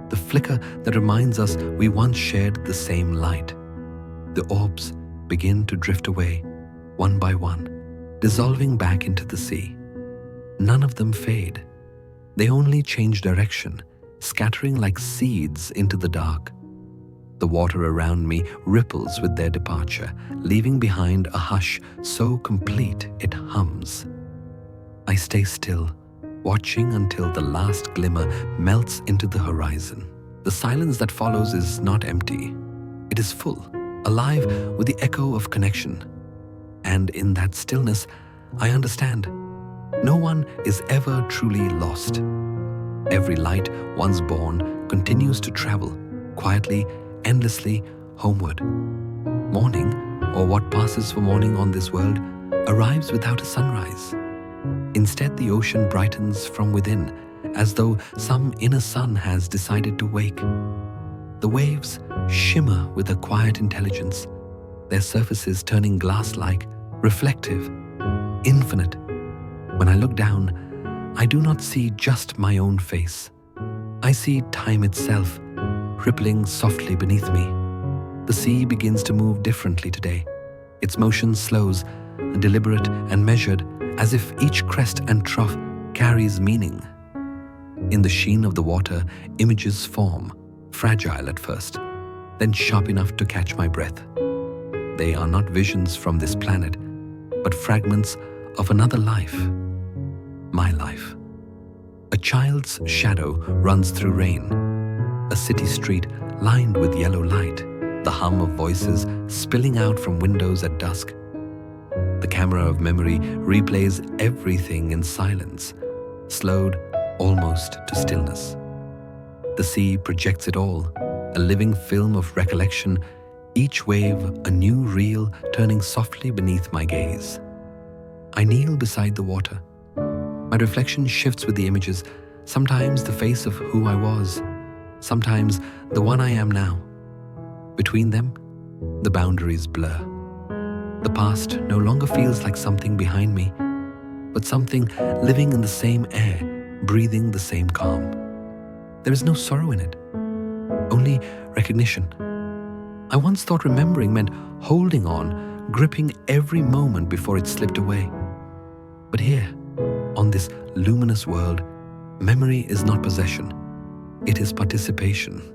the flicker that reminds us we once shared the same light. The orbs begin to drift away, one by one, dissolving back into the sea. None of them fade. They only change direction, scattering like seeds into the dark. The water around me ripples with their departure, leaving behind a hush so complete it hums. I stay still, watching until the last glimmer melts into the horizon. The silence that follows is not empty. It is full, alive with the echo of connection. And in that stillness, I understand. No one is ever truly lost. Every light once born continues to travel, quietly, endlessly, homeward. Morning, or what passes for morning on this world, arrives without a sunrise. Instead, the ocean brightens from within, as though some inner sun has decided to wake. The waves shimmer with a quiet intelligence, their surfaces turning glass-like, reflective, infinite. When I look down, I do not see just my own face. I see time itself, rippling softly beneath me. The sea begins to move differently today. Its motion slows, deliberate and measured, as if each crest and trough carries meaning. In the sheen of the water, images form, fragile at first, then sharp enough to catch my breath. They are not visions from this planet, but fragments of another life, my life. A child's shadow runs through rain, a city street lined with yellow light, the hum of voices spilling out from windows at dusk. The camera of memory replays everything in silence, slowed almost to stillness. The sea projects it all, a living film of recollection, each wave a new reel turning softly beneath my gaze. I kneel beside the water. My reflection shifts with the images, sometimes the face of who I was, sometimes the one I am now. Between them, the boundaries blur. The past no longer feels like something behind me, but something living in the same air, breathing the same calm. There is no sorrow in it, only recognition. I once thought remembering meant holding on, gripping every moment before it slipped away. But here, on this luminous world, memory is not possession, it is participation.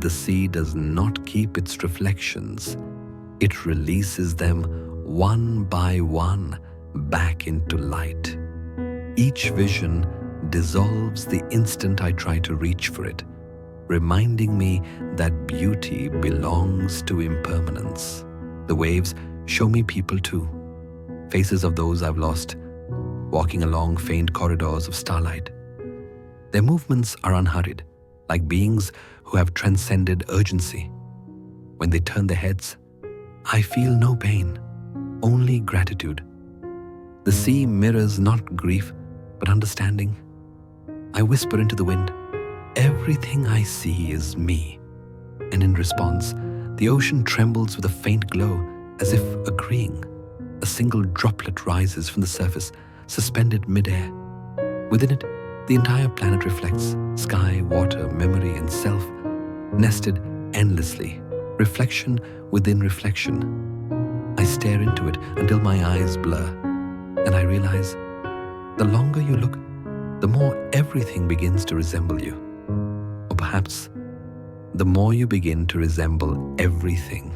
The sea does not keep its reflections, it releases them one by one back into light. Each vision dissolves the instant I try to reach for it, reminding me that beauty belongs to impermanence. The waves show me people too, faces of those I've lost, walking along faint corridors of starlight. Their movements are unhurried, like beings who have transcended urgency. When they turn their heads, I feel no pain, only gratitude. The sea mirrors not grief, but understanding. I whisper into the wind, everything I see is me. And in response, the ocean trembles with a faint glow, as if agreeing. A single droplet rises from the surface, suspended midair. Within it, the entire planet reflects, sky, water, memory, and self, nested endlessly, reflection within reflection. I stare into it until my eyes blur, and I realize the longer you look, the more everything begins to resemble you. Or perhaps, the more you begin to resemble everything.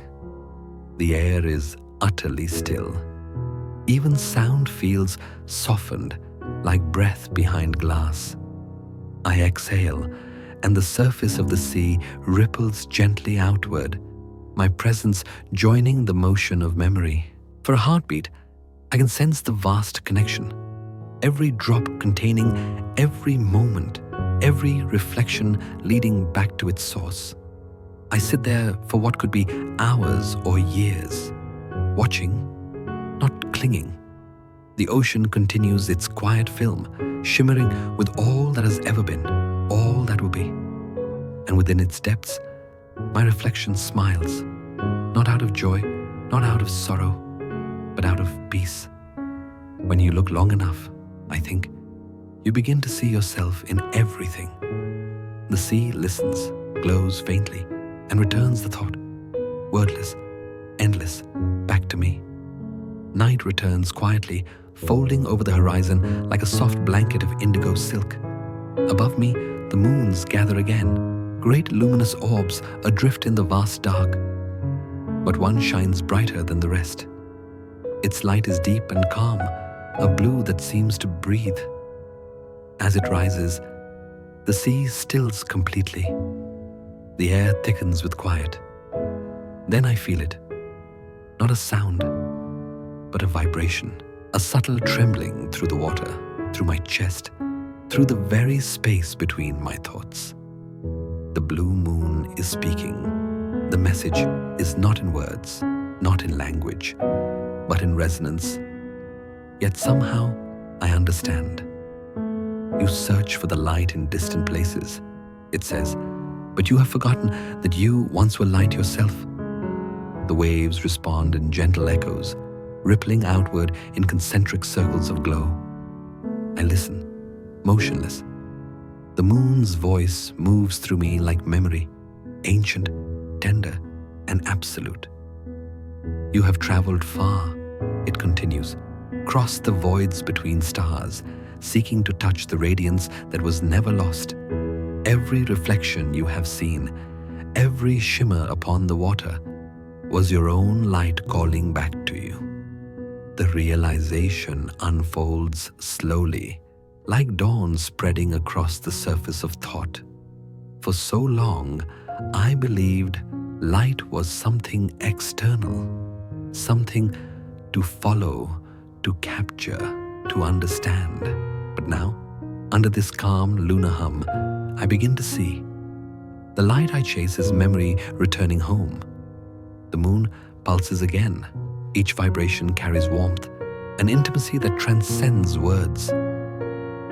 The air is utterly still. Even sound feels softened, like breath behind glass. I exhale, and the surface of the sea ripples gently outward, my presence joining the motion of memory. For a heartbeat, I can sense the vast connection. Every drop containing every moment, every reflection leading back to its source. I sit there for what could be hours or years, watching, not clinging. The ocean continues its quiet film, shimmering with all that has ever been, all that will be. And within its depths, my reflection smiles, not out of joy, not out of sorrow, but out of peace. When you look long enough, I think, you begin to see yourself in everything. The sea listens, glows faintly, and returns the thought, wordless, endless, back to me. Night returns quietly, folding over the horizon like a soft blanket of indigo silk. Above me, the moons gather again, great luminous orbs adrift in the vast dark. But one shines brighter than the rest. Its light is deep and calm, a blue that seems to breathe. As it rises, the sea stills completely. The air thickens with quiet. Then I feel it. Not a sound, but a vibration. A subtle trembling through the water, through my chest, through the very space between my thoughts. The blue moon is speaking. The message is not in words, not in language, but in resonance. Yet somehow I understand. You search for the light in distant places, it says, but you have forgotten that you once were light yourself. The waves respond in gentle echoes, rippling outward in concentric circles of glow. I listen, motionless. The moon's voice moves through me like memory, ancient, tender, and absolute. You have traveled far, it continues, crossed the voids between stars, seeking to touch the radiance that was never lost. Every reflection you have seen, every shimmer upon the water, was your own light calling back to you. The realization unfolds slowly, like dawn spreading across the surface of thought. For so long, I believed light was something external, something to follow, to capture, to understand. But now, under this calm lunar hum, I begin to see. The light I chase is memory returning home. The moon pulses again. Each vibration carries warmth, an intimacy that transcends words.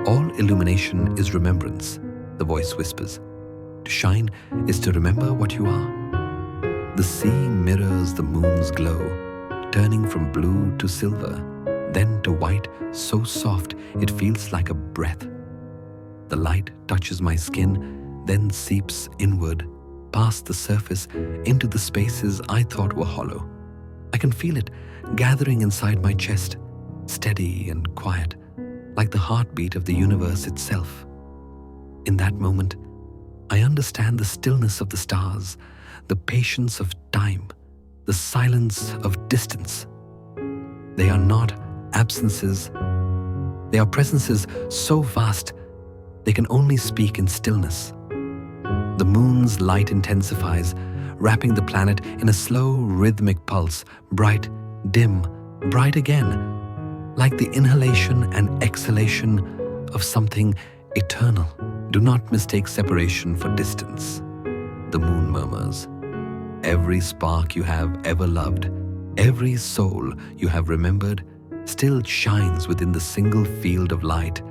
All illumination is remembrance, the voice whispers. To shine is to remember what you are. The sea mirrors the moon's glow, turning from blue to silver, then to white so soft it feels like a breath. The light touches my skin, then seeps inward, past the surface, into the spaces I thought were hollow. I can feel it gathering inside my chest, steady and quiet, like the heartbeat of the universe itself. In that moment, I understand the stillness of the stars, the patience of time, the silence of distance. They are not absences. They are presences so vast they can only speak in stillness. The moon's light intensifies, wrapping the planet in a slow, rhythmic pulse, bright, dim, bright again, like the inhalation and exhalation of something eternal. Do not mistake separation for distance. The moon murmurs. Every spark you have ever loved, every soul you have remembered, still shines within the single field of light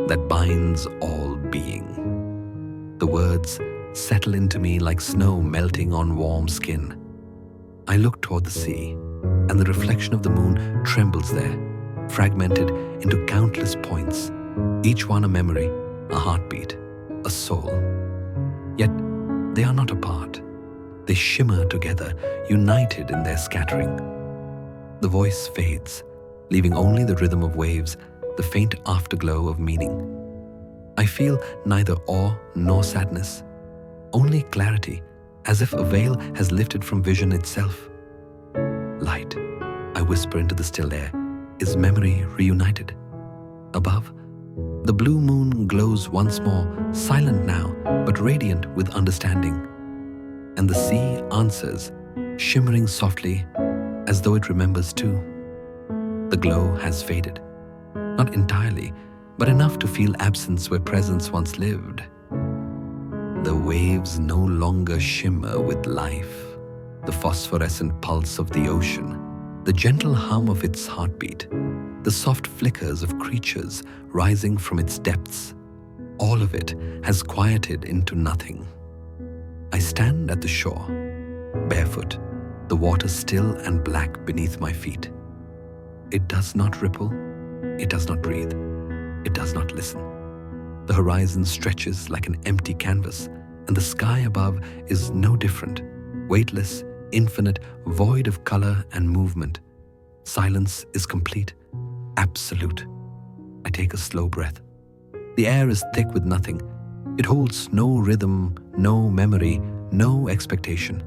that binds all being. The words settle into me like snow melting on warm skin. I look toward the sea, and the reflection of the moon trembles there, fragmented into countless points, each one a memory, a heartbeat, a soul. Yet they are not apart. They shimmer together, united in their scattering. The voice fades, leaving only the rhythm of waves, the faint afterglow of meaning. I feel neither awe nor sadness, only clarity, as if a veil has lifted from vision itself. Light, I whisper into the still air, is memory reunited. Above, the blue moon glows once more, silent now, but radiant with understanding. And the sea answers, shimmering softly, as though it remembers too. The glow has faded. Not entirely, but enough to feel absence where presence once lived. The waves no longer shimmer with life, the phosphorescent pulse of the ocean, the gentle hum of its heartbeat, the soft flickers of creatures rising from its depths. All of it has quieted into nothing. I stand at the shore, barefoot, the water still and black beneath my feet. It does not ripple, it does not breathe, it does not listen. The horizon stretches like an empty canvas, and the sky above is no different, weightless, infinite, void of color and movement. Silence is complete, absolute. I take a slow breath. The air is thick with nothing. It holds no rhythm, no memory, no expectation.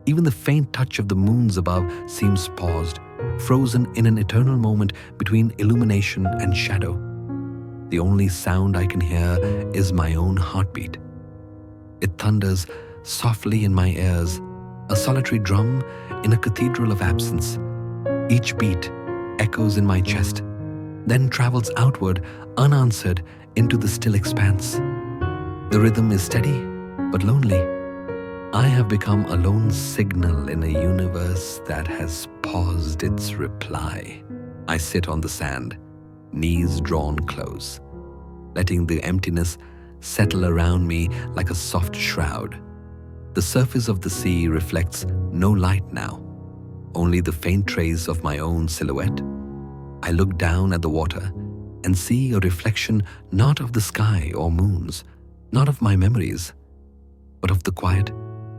Even the faint touch of the moons above seems paused, frozen in an eternal moment between illumination and shadow. The only sound I can hear is my own heartbeat. It thunders softly in my ears, a solitary drum in a cathedral of absence. Each beat echoes in my chest, then travels outward, unanswered, into the still expanse. The rhythm is steady, but lonely. I have become a lone signal in a universe that has paused its reply. I sit on the sand, knees drawn close, letting the emptiness settle around me like a soft shroud. The surface of the sea reflects no light now, only the faint trace of my own silhouette. I look down at the water and see a reflection not of the sky or moons, not of my memories, but of the quiet,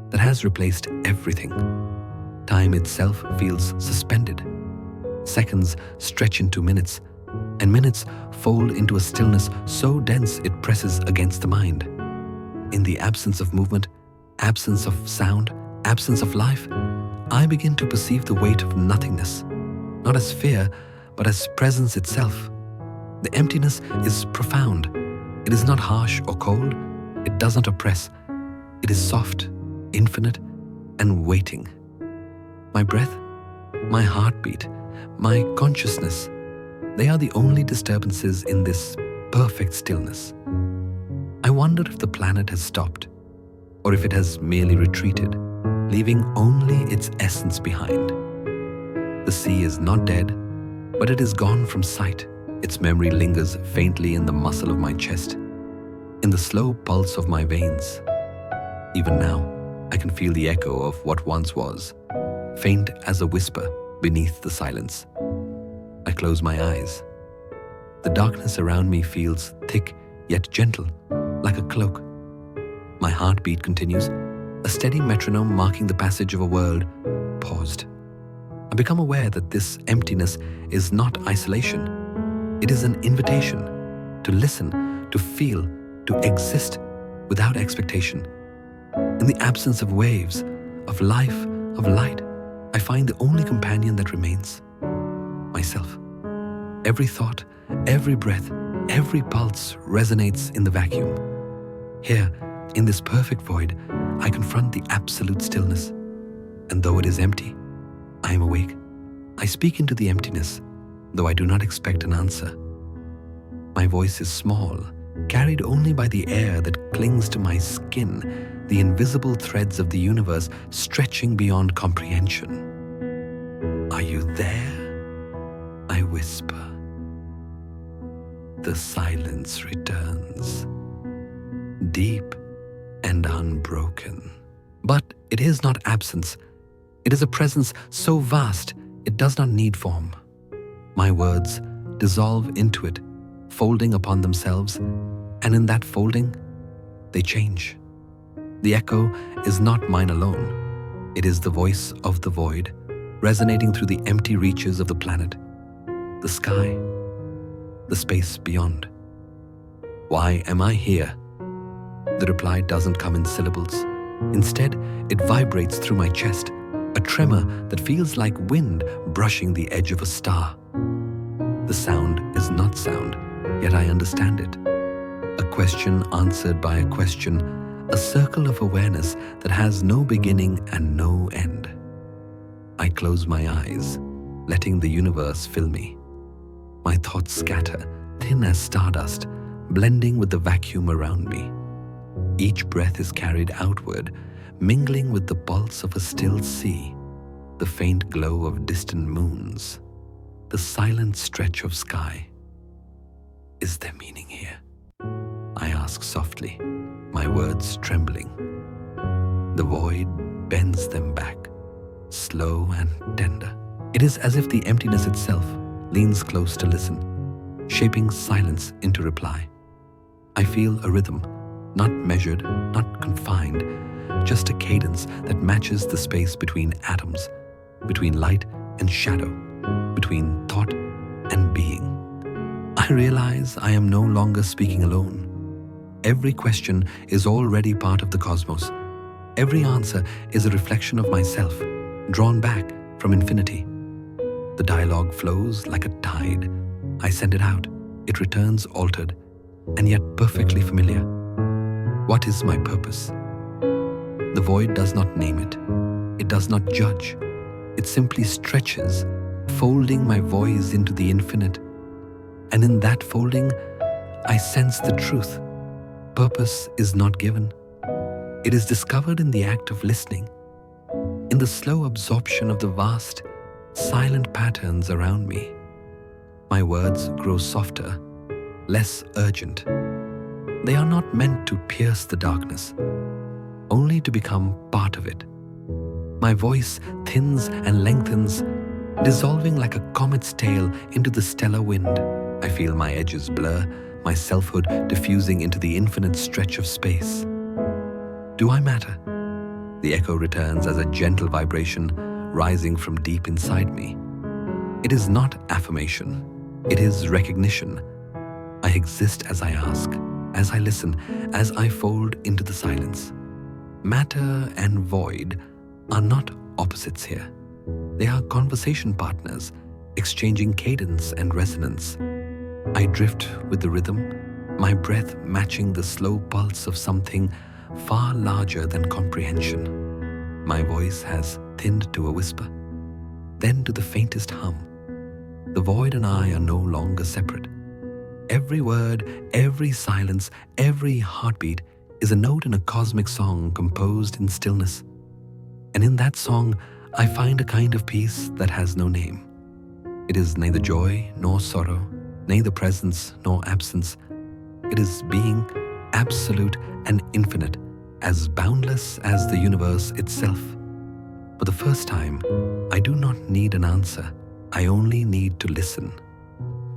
that has replaced everything. Time itself feels suspended. Seconds stretch into minutes, and minutes fold into a stillness so dense it presses against the mind. In the absence of movement, absence of sound, absence of life, I begin to perceive the weight of nothingness, not as fear, but as presence itself. The emptiness is profound. It is not harsh or cold. It does not oppress. It is soft, infinite, and waiting. My breath, my heartbeat, my consciousness, they are the only disturbances in this perfect stillness. I wonder if the planet has stopped, or if it has merely retreated, leaving only its essence behind. The sea is not dead, but it is gone from sight. Its memory lingers faintly in the muscle of my chest, in the slow pulse of my veins. Even now, I can feel the echo of what once was, faint as a whisper beneath the silence. I close my eyes. The darkness around me feels thick yet gentle, like a cloak. My heartbeat continues, a steady metronome marking the passage of a world paused. I become aware that this emptiness is not isolation. It is an invitation to listen, to feel, to exist without expectation. In the absence of waves, of life, of light, I find the only companion that remains: myself. Every thought, every breath, every pulse resonates in the vacuum. Here, in this perfect void, I confront the absolute stillness. And though it is empty, I am awake. I speak into the emptiness, though I do not expect an answer. My voice is small, carried only by the air that clings to my skin, the invisible threads of the universe stretching beyond comprehension. Are you there? I whisper. The silence returns, deep and unbroken. But it is not absence. It is a presence so vast it does not need form. My words dissolve into it, folding upon themselves, and in that folding, they change. The echo is not mine alone. It is the voice of the void, resonating through the empty reaches of the planet, the sky, the space beyond. Why am I here? The reply doesn't come in syllables. Instead, it vibrates through my chest, a tremor that feels like wind brushing the edge of a star. The sound is not sound, yet I understand it. A question answered by a question, a circle of awareness that has no beginning and no end. I close my eyes, letting the universe fill me. My thoughts scatter, thin as stardust, blending with the vacuum around me. Each breath is carried outward, mingling with the pulse of a still sea, the faint glow of distant moons, the silent stretch of sky. Is there meaning here? I ask softly, my words trembling. The void bends them back, slow and tender. It is as if the emptiness itself leans close to listen, shaping silence into reply. I feel a rhythm, not measured, not confined, just a cadence that matches the space between atoms, between light and shadow, between thought and being. I realize I am no longer speaking alone. Every question is already part of the cosmos. Every answer is a reflection of myself, drawn back from infinity. The dialogue flows like a tide. I send it out. It returns altered, and yet perfectly familiar. What is my purpose? The void does not name it. It does not judge. It simply stretches, folding my voice into the infinite. And in that folding, I sense the truth. Purpose is not given. It is discovered in the act of listening, in the slow absorption of the vast, silent patterns around me. My words grow softer, less urgent. They are not meant to pierce the darkness, only to become part of it. My voice thins and lengthens, dissolving like a comet's tail into the stellar wind. I feel my edges blur, my selfhood diffusing into the infinite stretch of space. Do I matter? The echo returns as a gentle vibration rising from deep inside me. It is not affirmation, it is recognition. I exist as I ask, as I listen, as I fold into the silence. Matter and void are not opposites here. They are conversation partners, exchanging cadence and resonance. I drift with the rhythm, my breath matching the slow pulse of something far larger than comprehension. My voice has thinned to a whisper, then to the faintest hum. The void and I are no longer separate. Every word, every silence, every heartbeat is a note in a cosmic song composed in stillness. And in that song, I find a kind of peace that has no name. It is neither joy nor sorrow, neither presence nor absence. It is being absolute and infinite, as boundless as the universe itself. For the first time, I do not need an answer. I only need to listen.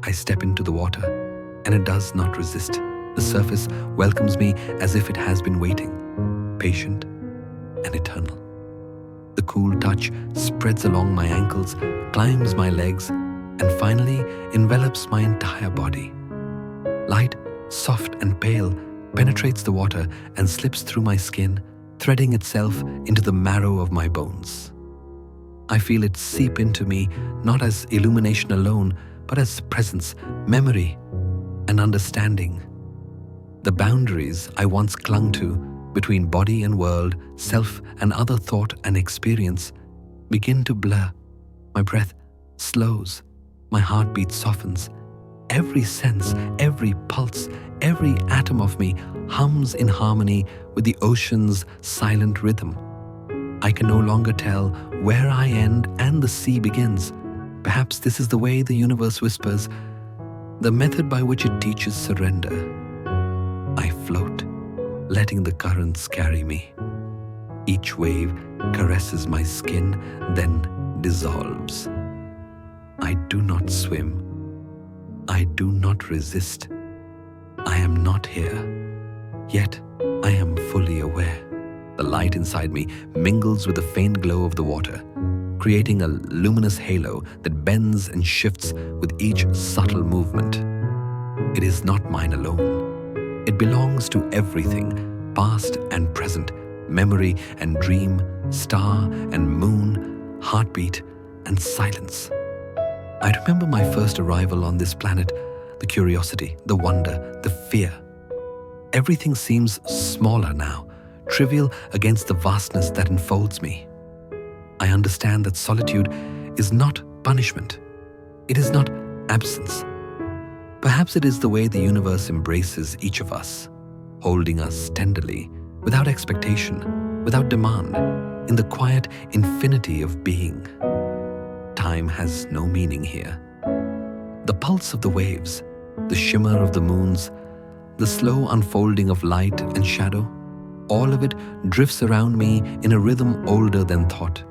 I step into the water, and it does not resist. The surface welcomes me as if it has been waiting, patient and eternal. The cool touch spreads along my ankles, climbs my legs, and finally envelops my entire body. Light, soft and pale, penetrates the water and slips through my skin, threading itself into the marrow of my bones. I feel it seep into me not as illumination alone, but as presence, memory, and understanding. The boundaries I once clung to between body and world, self and other thought and experience begin to blur. My breath slows, my heartbeat softens. Every sense, every pulse, every atom of me hums in harmony with the ocean's silent rhythm. I can no longer tell where I end and the sea begins. Perhaps this is the way the universe whispers, the method by which it teaches surrender. I float, letting the currents carry me. Each wave caresses my skin, then dissolves. I do not swim. I do not resist. I am not here, yet I am fully aware. The light inside me mingles with the faint glow of the water, creating a luminous halo that bends and shifts with each subtle movement. It is not mine alone. It belongs to everything, past and present, memory and dream, star and moon, heartbeat and silence. I remember my first arrival on this planet, the curiosity, the wonder, the fear. Everything seems smaller now, trivial against the vastness that enfolds me. I understand that solitude is not punishment. It is not absence. Perhaps it is the way the universe embraces each of us, holding us tenderly, without expectation, without demand, in the quiet infinity of being. Time has no meaning here. The pulse of the waves, the shimmer of the moons, the slow unfolding of light and shadow, all of it drifts around me in a rhythm older than thought.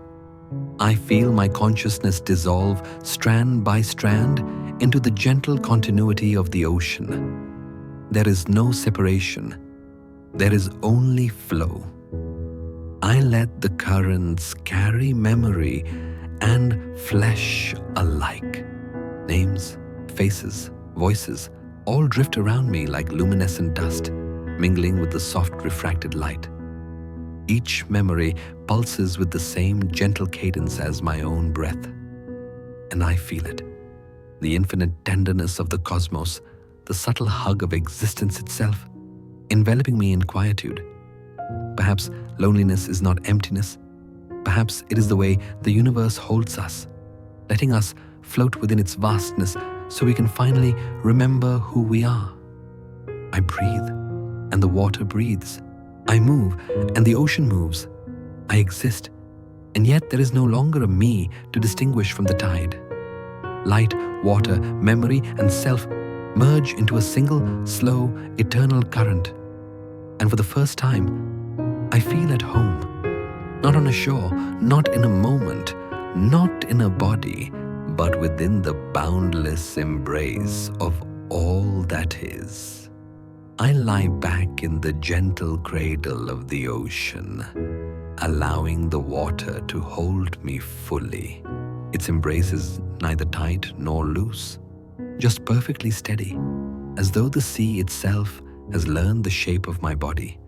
I feel my consciousness dissolve strand by strand into the gentle continuity of the ocean. There is no separation. There is only flow. I let the currents carry memory and flesh alike. Names, faces, voices all drift around me like luminescent dust, mingling with the soft refracted light. Each memory pulses with the same gentle cadence as my own breath. And I feel it. The infinite tenderness of the cosmos, the subtle hug of existence itself, enveloping me in quietude. Perhaps loneliness is not emptiness. Perhaps it is the way the universe holds us, letting us float within its vastness so we can finally remember who we are. I breathe, and the water breathes. I move, and the ocean moves. I exist, and yet there is no longer a me to distinguish from the tide. Light, water, memory, and self merge into a single, slow, eternal current. And for the first time, I feel at home. Not on a shore, not in a moment, not in a body, but within the boundless embrace of all that is. I lie back in the gentle cradle of the ocean, allowing the water to hold me fully. Its embrace is neither tight nor loose, just perfectly steady, as though the sea itself has learned the shape of my body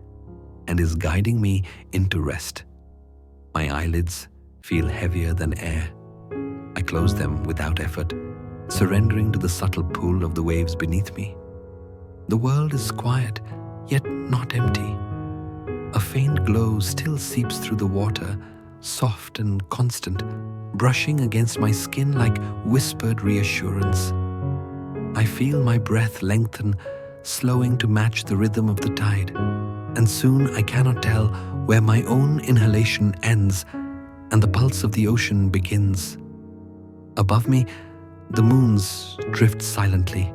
and is guiding me into rest. My eyelids feel heavier than air. I close them without effort, surrendering to the subtle pull of the waves beneath me. The world is quiet, yet not empty. A faint glow still seeps through the water, soft and constant, brushing against my skin like whispered reassurance. I feel my breath lengthen, slowing to match the rhythm of the tide, and soon I cannot tell where my own inhalation ends and the pulse of the ocean begins. Above me, the moons drift silently,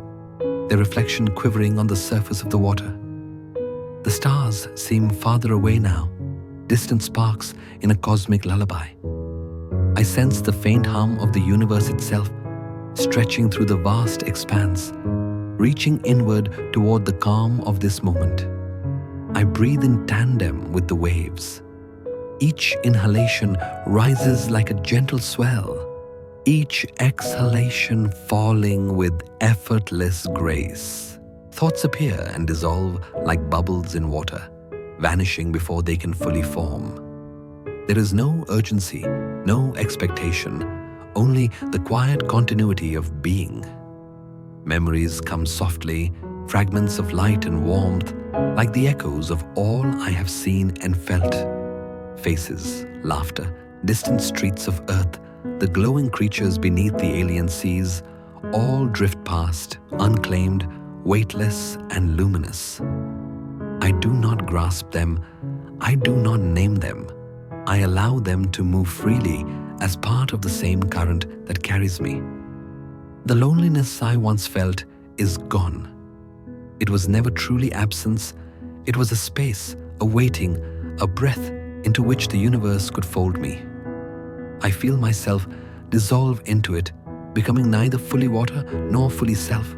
their reflection quivering on the surface of the water. The stars seem farther away now, distant sparks in a cosmic lullaby. I sense the faint hum of the universe itself, stretching through the vast expanse, reaching inward toward the calm of this moment. I breathe in tandem with the waves. Each inhalation rises like a gentle swell, each exhalation falling with effortless grace. Thoughts appear and dissolve like bubbles in water, vanishing before they can fully form. There is no urgency, no expectation, only the quiet continuity of being. Memories come softly, fragments of light and warmth, like the echoes of all I have seen and felt. Faces, laughter, distant streets of earth, the glowing creatures beneath the alien seas, all drift past, unclaimed, weightless and luminous. I do not grasp them, I do not name them. I allow them to move freely as part of the same current that carries me. The loneliness I once felt is gone. It was never truly absence, it was a space, a waiting, a breath into which the universe could fold me. I feel myself dissolve into it, becoming neither fully water nor fully self,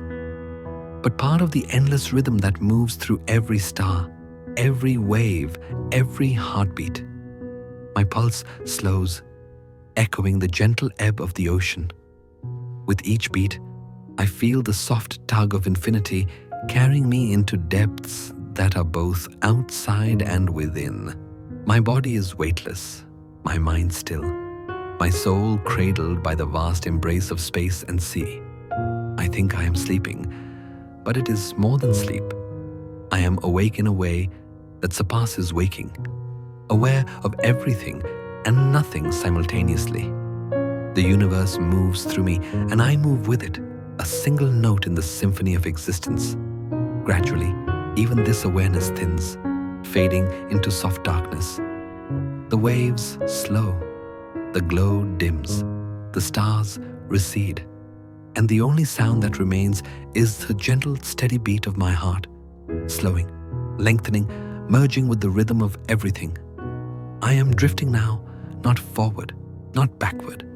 but part of the endless rhythm that moves through every star, every wave, every heartbeat. My pulse slows, echoing the gentle ebb of the ocean. With each beat, I feel the soft tug of infinity carrying me into depths that are both outside and within. My body is weightless, my mind still, my soul cradled by the vast embrace of space and sea. I think I am sleeping, but it is more than sleep. I am awake in a way that surpasses waking, aware of everything and nothing simultaneously. The universe moves through me and I move with it, a single note in the symphony of existence. Gradually, even this awareness thins, fading into soft darkness. The waves slow, the glow dims, the stars recede, and the only sound that remains is the gentle, steady beat of my heart, slowing, lengthening, merging with the rhythm of everything. I am drifting now, not forward, not backward,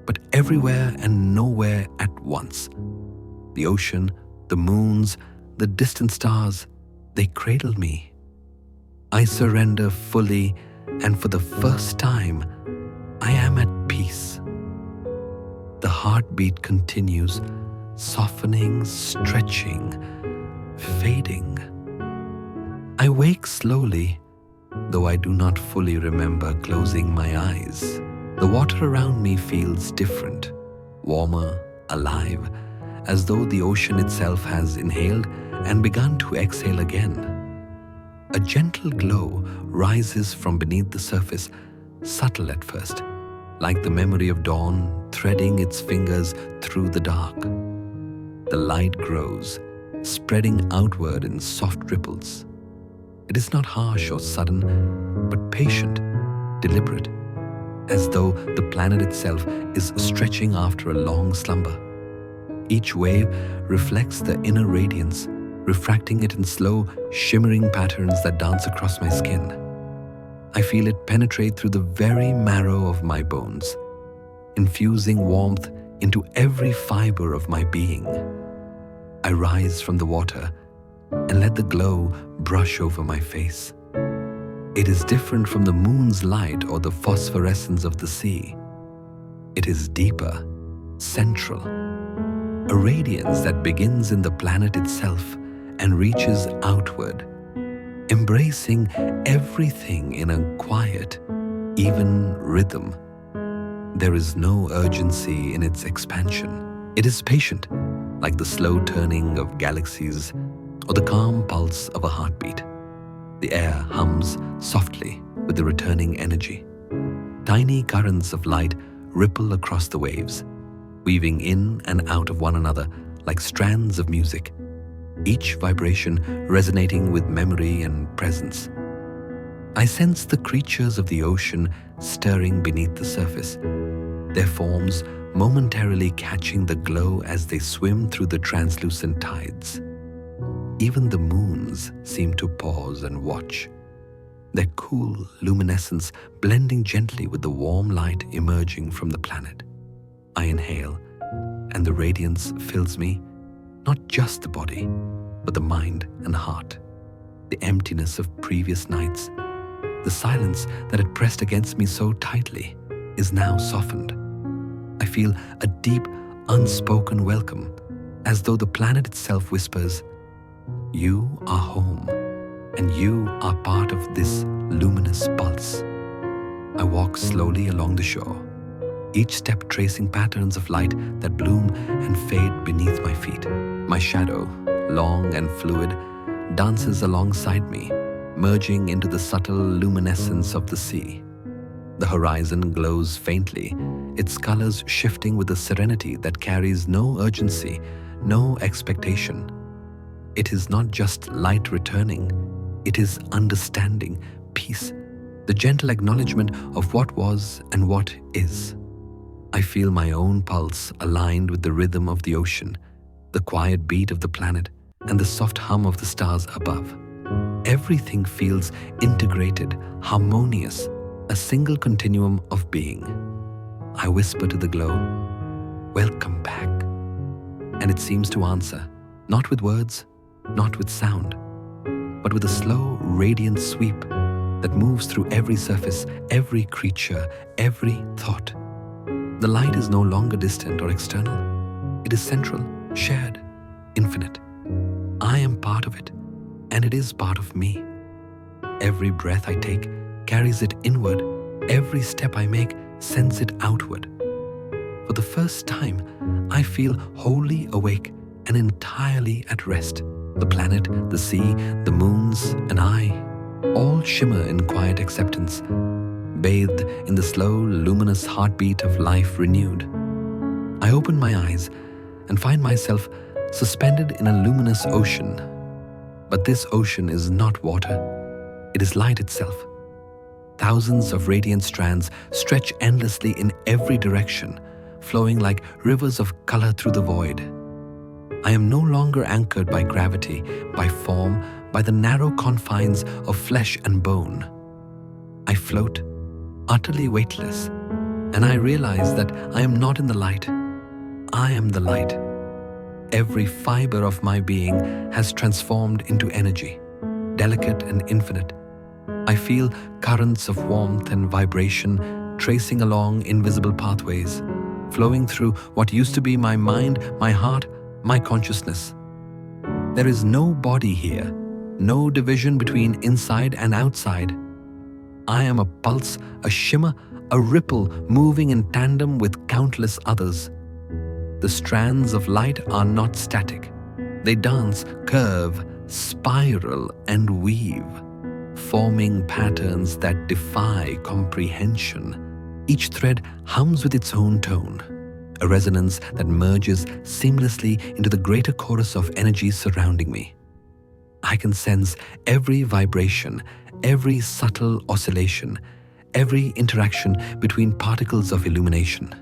but everywhere and nowhere at once. The ocean, the moons, the distant stars, they cradle me. I surrender fully, and for the first time, I am at peace. The heartbeat continues, softening, stretching, fading. I wake slowly, though I do not fully remember closing my eyes. The water around me feels different, warmer, alive, as though the ocean itself has inhaled and begun to exhale again. A gentle glow rises from beneath the surface, subtle at first, like the memory of dawn threading its fingers through the dark. The light grows, spreading outward in soft ripples. It is not harsh or sudden, but patient, deliberate, as though the planet itself is stretching after a long slumber. Each wave reflects the inner radiance, refracting it in slow, shimmering patterns that dance across my skin. I feel it penetrate through the very marrow of my bones, infusing warmth into every fiber of my being. I rise from the water and let the glow brush over my face. It is different from the moon's light or the phosphorescence of the sea. It is deeper, central, a radiance that begins in the planet itself and reaches outward, embracing everything in a quiet, even rhythm. There is no urgency in its expansion. It is patient, like the slow turning of galaxies or the calm pulse of a heartbeat. The air hums softly with the returning energy. Tiny currents of light ripple across the waves, weaving in and out of one another like strands of music, each vibration resonating with memory and presence. I sense the creatures of the ocean stirring beneath the surface, their forms momentarily catching the glow as they swim through the translucent tides. Even the moons seem to pause and watch, their cool luminescence blending gently with the warm light emerging from the planet. I inhale, and the radiance fills me, not just the body, but the mind and heart. The emptiness of previous nights, the silence that had pressed against me so tightly, is now softened. I feel a deep, unspoken welcome, as though the planet itself whispers, "You are home, and you are part of this luminous pulse." I walk slowly along the shore, each step tracing patterns of light that bloom and fade beneath my feet. My shadow, long and fluid, dances alongside me, merging into the subtle luminescence of the sea. The horizon glows faintly, its colors shifting with a serenity that carries no urgency, no expectation. It is not just light returning, it is understanding, peace, the gentle acknowledgement of what was and what is. I feel my own pulse aligned with the rhythm of the ocean, the quiet beat of the planet, and the soft hum of the stars above. Everything feels integrated, harmonious, a single continuum of being. I whisper to the glow, "Welcome back." And it seems to answer, not with words, not with sound, but with a slow, radiant sweep that moves through every surface, every creature, every thought. The light is no longer distant or external. It is central, shared, infinite. I am part of it, and it is part of me. Every breath I take carries it inward. Every step I make sends it outward. For the first time, I feel wholly awake and entirely at rest. The planet, the sea, the moons, and I all shimmer in quiet acceptance, bathed in the slow, luminous heartbeat of life renewed. I open my eyes and find myself suspended in a luminous ocean. But this ocean is not water. It is light itself. Thousands of radiant strands stretch endlessly in every direction, flowing like rivers of color through the void. I am no longer anchored by gravity, by form, by the narrow confines of flesh and bone. I float, utterly weightless, and I realize that I am not in the light. I am the light. Every fiber of my being has transformed into energy, delicate and infinite. I feel currents of warmth and vibration tracing along invisible pathways, flowing through what used to be my mind, my heart, my consciousness. There is no body here, no division between inside and outside. I am a pulse, a shimmer, a ripple moving in tandem with countless others. The strands of light are not static. They dance, curve, spiral, and weave, forming patterns that defy comprehension. Each thread hums with its own tone, a resonance that merges seamlessly into the greater chorus of energy surrounding me. I can sense every vibration, every subtle oscillation, every interaction between particles of illumination.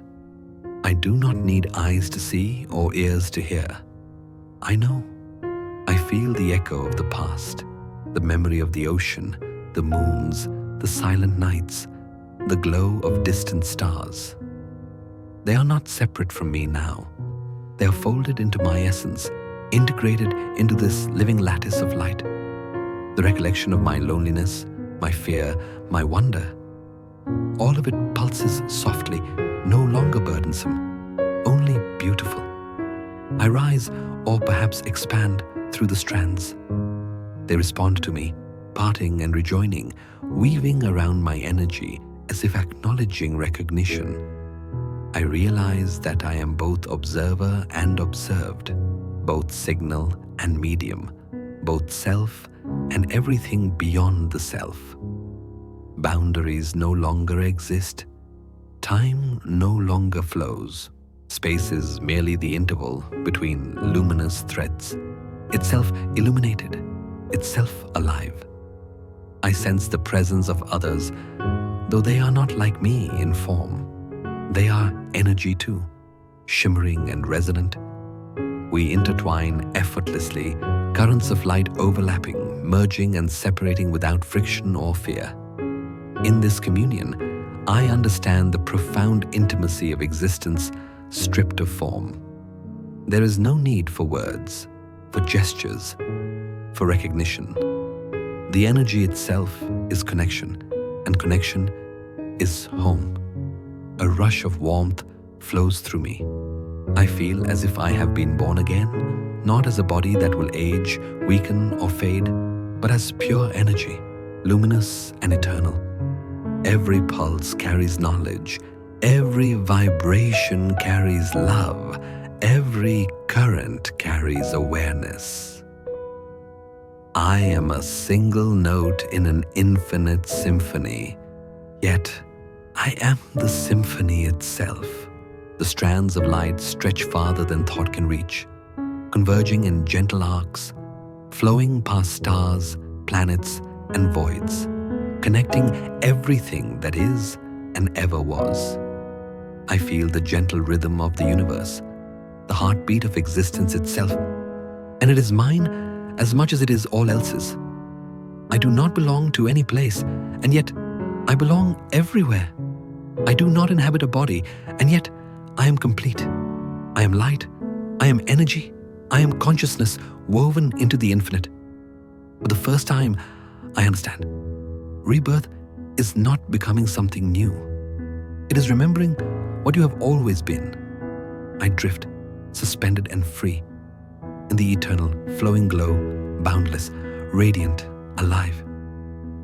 I do not need eyes to see or ears to hear. I know. I feel the echo of the past, the memory of the ocean, the moons, the silent nights, the glow of distant stars. They are not separate from me now. They are folded into my essence, integrated into this living lattice of light. The recollection of my loneliness, my fear, my wonder. All of it pulses softly, no longer burdensome, only beautiful. I rise or perhaps expand through the strands. They respond to me, parting and rejoining, weaving around my energy as if acknowledging recognition. I realize that I am both observer and observed, both signal and medium, both self and everything beyond the self. Boundaries no longer exist. Time no longer flows. Space is merely the interval between luminous threads, itself illuminated, itself alive. I sense the presence of others, though they are not like me in form. They are energy too, shimmering and resonant. We intertwine effortlessly, currents of light overlapping, merging and separating without friction or fear. In this communion, I understand the profound intimacy of existence stripped of form. There is no need for words, for gestures, for recognition. The energy itself is connection, and connection is home. A rush of warmth flows through me. I feel as if I have been born again, not as a body that will age, weaken, or fade, but as pure energy, luminous and eternal. Every pulse carries knowledge. Every vibration carries love. Every current carries awareness. I am a single note in an infinite symphony, yet I am the symphony itself. The strands of light stretch farther than thought can reach, converging in gentle arcs, flowing past stars, planets, and voids, connecting everything that is and ever was. I feel the gentle rhythm of the universe, the heartbeat of existence itself, and it is mine as much as it is all else's. I do not belong to any place, and yet I belong everywhere. I do not inhabit a body, and yet I am complete. I am light. I am energy. I am consciousness woven into the infinite. For the first time, I understand. Rebirth is not becoming something new. It is remembering what you have always been. I drift, suspended and free, in the eternal, flowing glow, boundless, radiant, alive.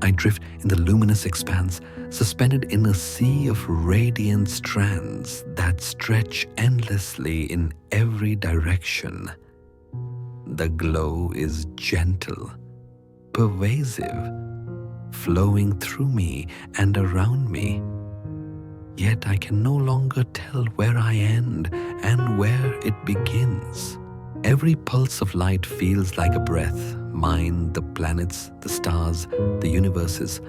I drift in the luminous expanse, suspended in a sea of radiant strands that stretch endlessly in every direction. The glow is gentle, pervasive, flowing through me and around me. Yet I can no longer tell where I end and where it begins. Every pulse of light feels like a breath. Mine, the planets, the stars, the universes,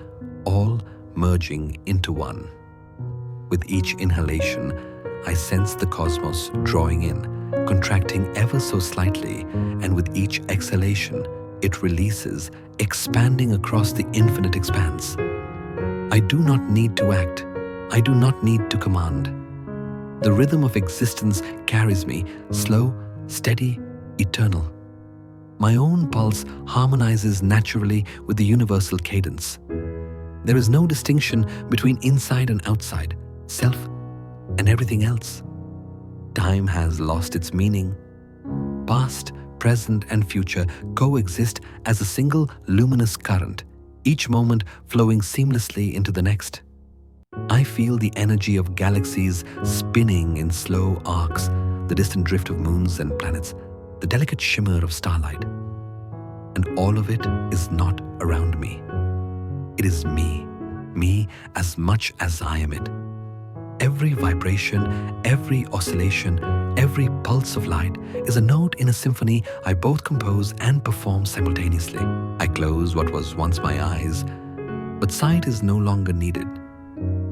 all merging into one. With each inhalation, I sense the cosmos drawing in, contracting ever so slightly, and with each exhalation, it releases, expanding across the infinite expanse. I do not need to act. I do not need to command. The rhythm of existence carries me, slow, steady, eternal. My own pulse harmonizes naturally with the universal cadence. There is no distinction between inside and outside, self and everything else. Time has lost its meaning. Past, present, and future coexist as a single luminous current, each moment flowing seamlessly into the next. I feel the energy of galaxies spinning in slow arcs, the distant drift of moons and planets, the delicate shimmer of starlight. And all of it is not around me. It is me as much as I am it. Every vibration, every oscillation, every pulse of light is a note in a symphony I both compose and perform simultaneously. I close what was once my eyes, but sight is no longer needed.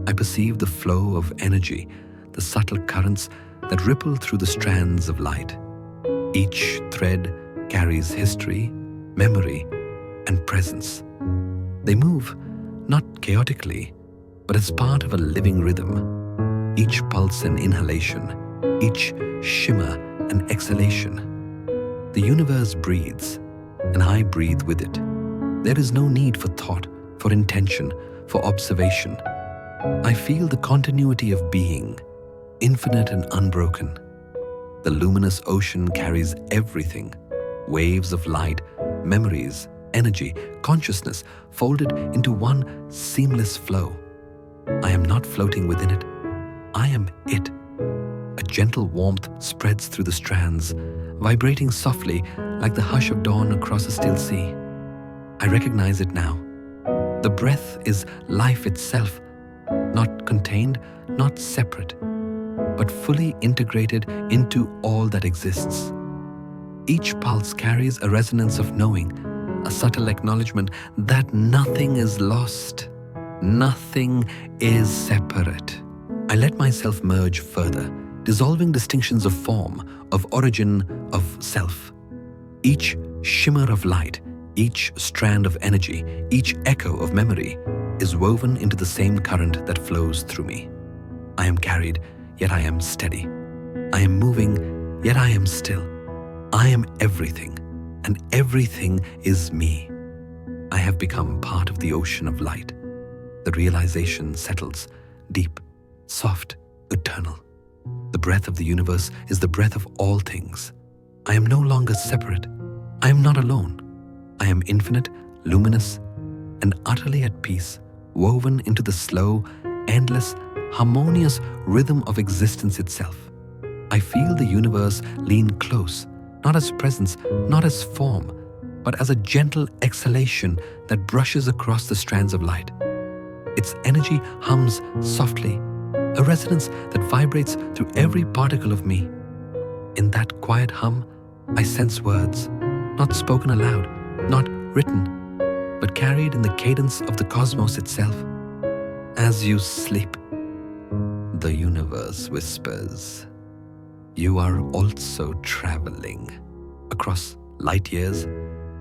I perceive the flow of energy, the subtle currents that ripple through the strands of light. Each thread carries history, memory, and presence. They move, not chaotically, but as part of a living rhythm. Each pulse and inhalation, each shimmer and exhalation. The universe breathes, and I breathe with it. There is no need for thought, for intention, for observation. I feel the continuity of being, infinite and unbroken. The luminous ocean carries everything, waves of light, memories, energy, consciousness, folded into one seamless flow. I am not floating within it. I am it. A gentle warmth spreads through the strands, vibrating softly like the hush of dawn across a still sea. I recognize it now. The breath is life itself, not contained, not separate, but fully integrated into all that exists. Each pulse carries a resonance of knowing, a subtle acknowledgement that nothing is lost, nothing is separate. I let myself merge further, dissolving distinctions of form, of origin, of self. Each shimmer of light, each strand of energy, each echo of memory is woven into the same current that flows through me. I am carried, yet I am steady. I am moving, yet I am still. I am everything, and everything is me. I have become part of the ocean of light. The realization settles, deep, soft, eternal. The breath of the universe is the breath of all things. I am no longer separate. I am not alone. I am infinite, luminous, and utterly at peace, woven into the slow, endless, harmonious rhythm of existence itself. I feel the universe lean close, not as presence, not as form, but as a gentle exhalation that brushes across the strands of light. Its energy hums softly, a resonance that vibrates through every particle of me. In that quiet hum, I sense words, not spoken aloud, not written, but carried in the cadence of the cosmos itself. As you sleep, the universe whispers, you are also traveling across light years,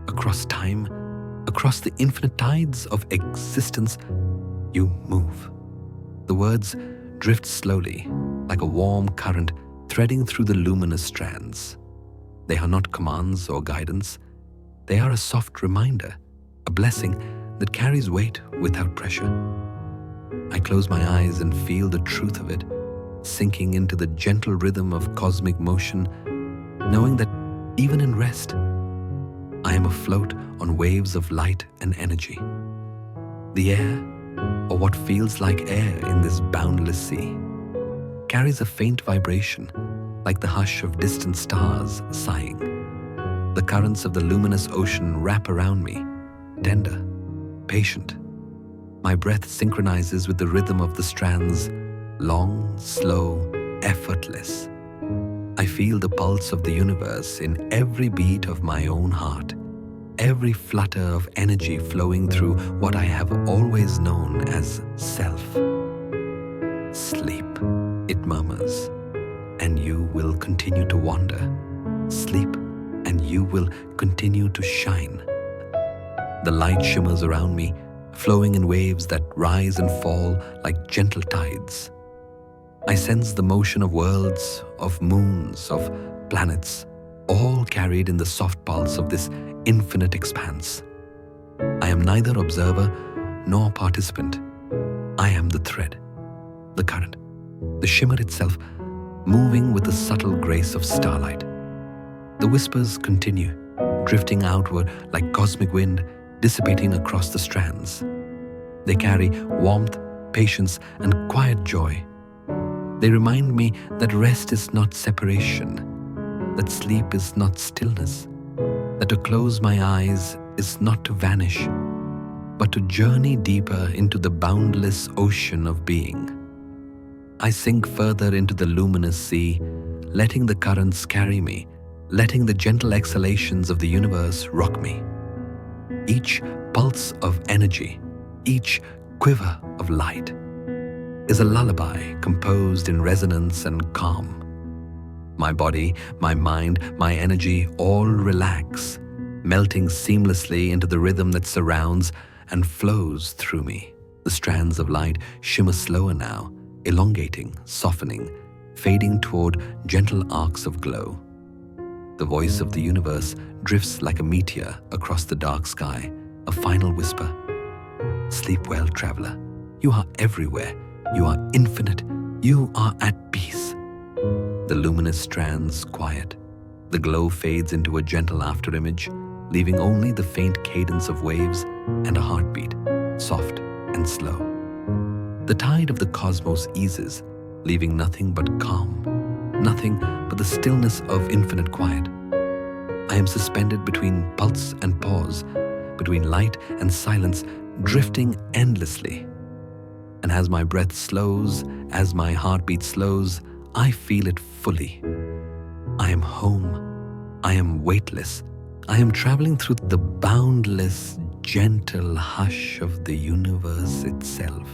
across time, across the infinite tides of existence. You move. The words drift slowly, like a warm current threading through the luminous strands. They are not commands or guidance. They are a soft reminder, a blessing that carries weight without pressure. I close my eyes and feel the truth of it, sinking into the gentle rhythm of cosmic motion, knowing that even in rest, I am afloat on waves of light and energy. The air, or what feels like air in this boundless sea, carries a faint vibration, like the hush of distant stars sighing. The currents of the luminous ocean wrap around me, tender, patient. My breath synchronizes with the rhythm of the strands, long, slow, effortless. I feel the pulse of the universe in every beat of my own heart, every flutter of energy flowing through what I have always known as self. Sleep, it murmurs, and you will continue to wander. Sleep, and you will continue to shine. The light shimmers around me, flowing in waves that rise and fall like gentle tides. I sense the motion of worlds, of moons, of planets, all carried in the soft pulse of this infinite expanse. I am neither observer nor participant. I am the thread, the current, the shimmer itself, moving with the subtle grace of starlight. The whispers continue, drifting outward like cosmic wind, dissipating across the strands. They carry warmth, patience, and quiet joy. They remind me that rest is not separation, that sleep is not stillness, that to close my eyes is not to vanish, but to journey deeper into the boundless ocean of being. I sink further into the luminous sea, letting the currents carry me, letting the gentle exhalations of the universe rock me. Each pulse of energy, each quiver of light, is a lullaby composed in resonance and calm. My body, my mind, my energy all relax, melting seamlessly into the rhythm that surrounds and flows through me. The strands of light shimmer slower now, elongating, softening, fading toward gentle arcs of glow. The voice of the universe drifts like a meteor across the dark sky, a final whisper. Sleep well, traveler. You are everywhere. You are infinite. You are at peace. The luminous strands quiet. The glow fades into a gentle afterimage, leaving only the faint cadence of waves and a heartbeat, soft and slow. The tide of the cosmos eases, leaving nothing but calm, nothing but the stillness of infinite quiet. I am suspended between pulse and pause, between light and silence, drifting endlessly. And as my breath slows, as my heartbeat slows, I feel it fully. I am home. I am weightless. I am traveling through the boundless, gentle hush of the universe itself.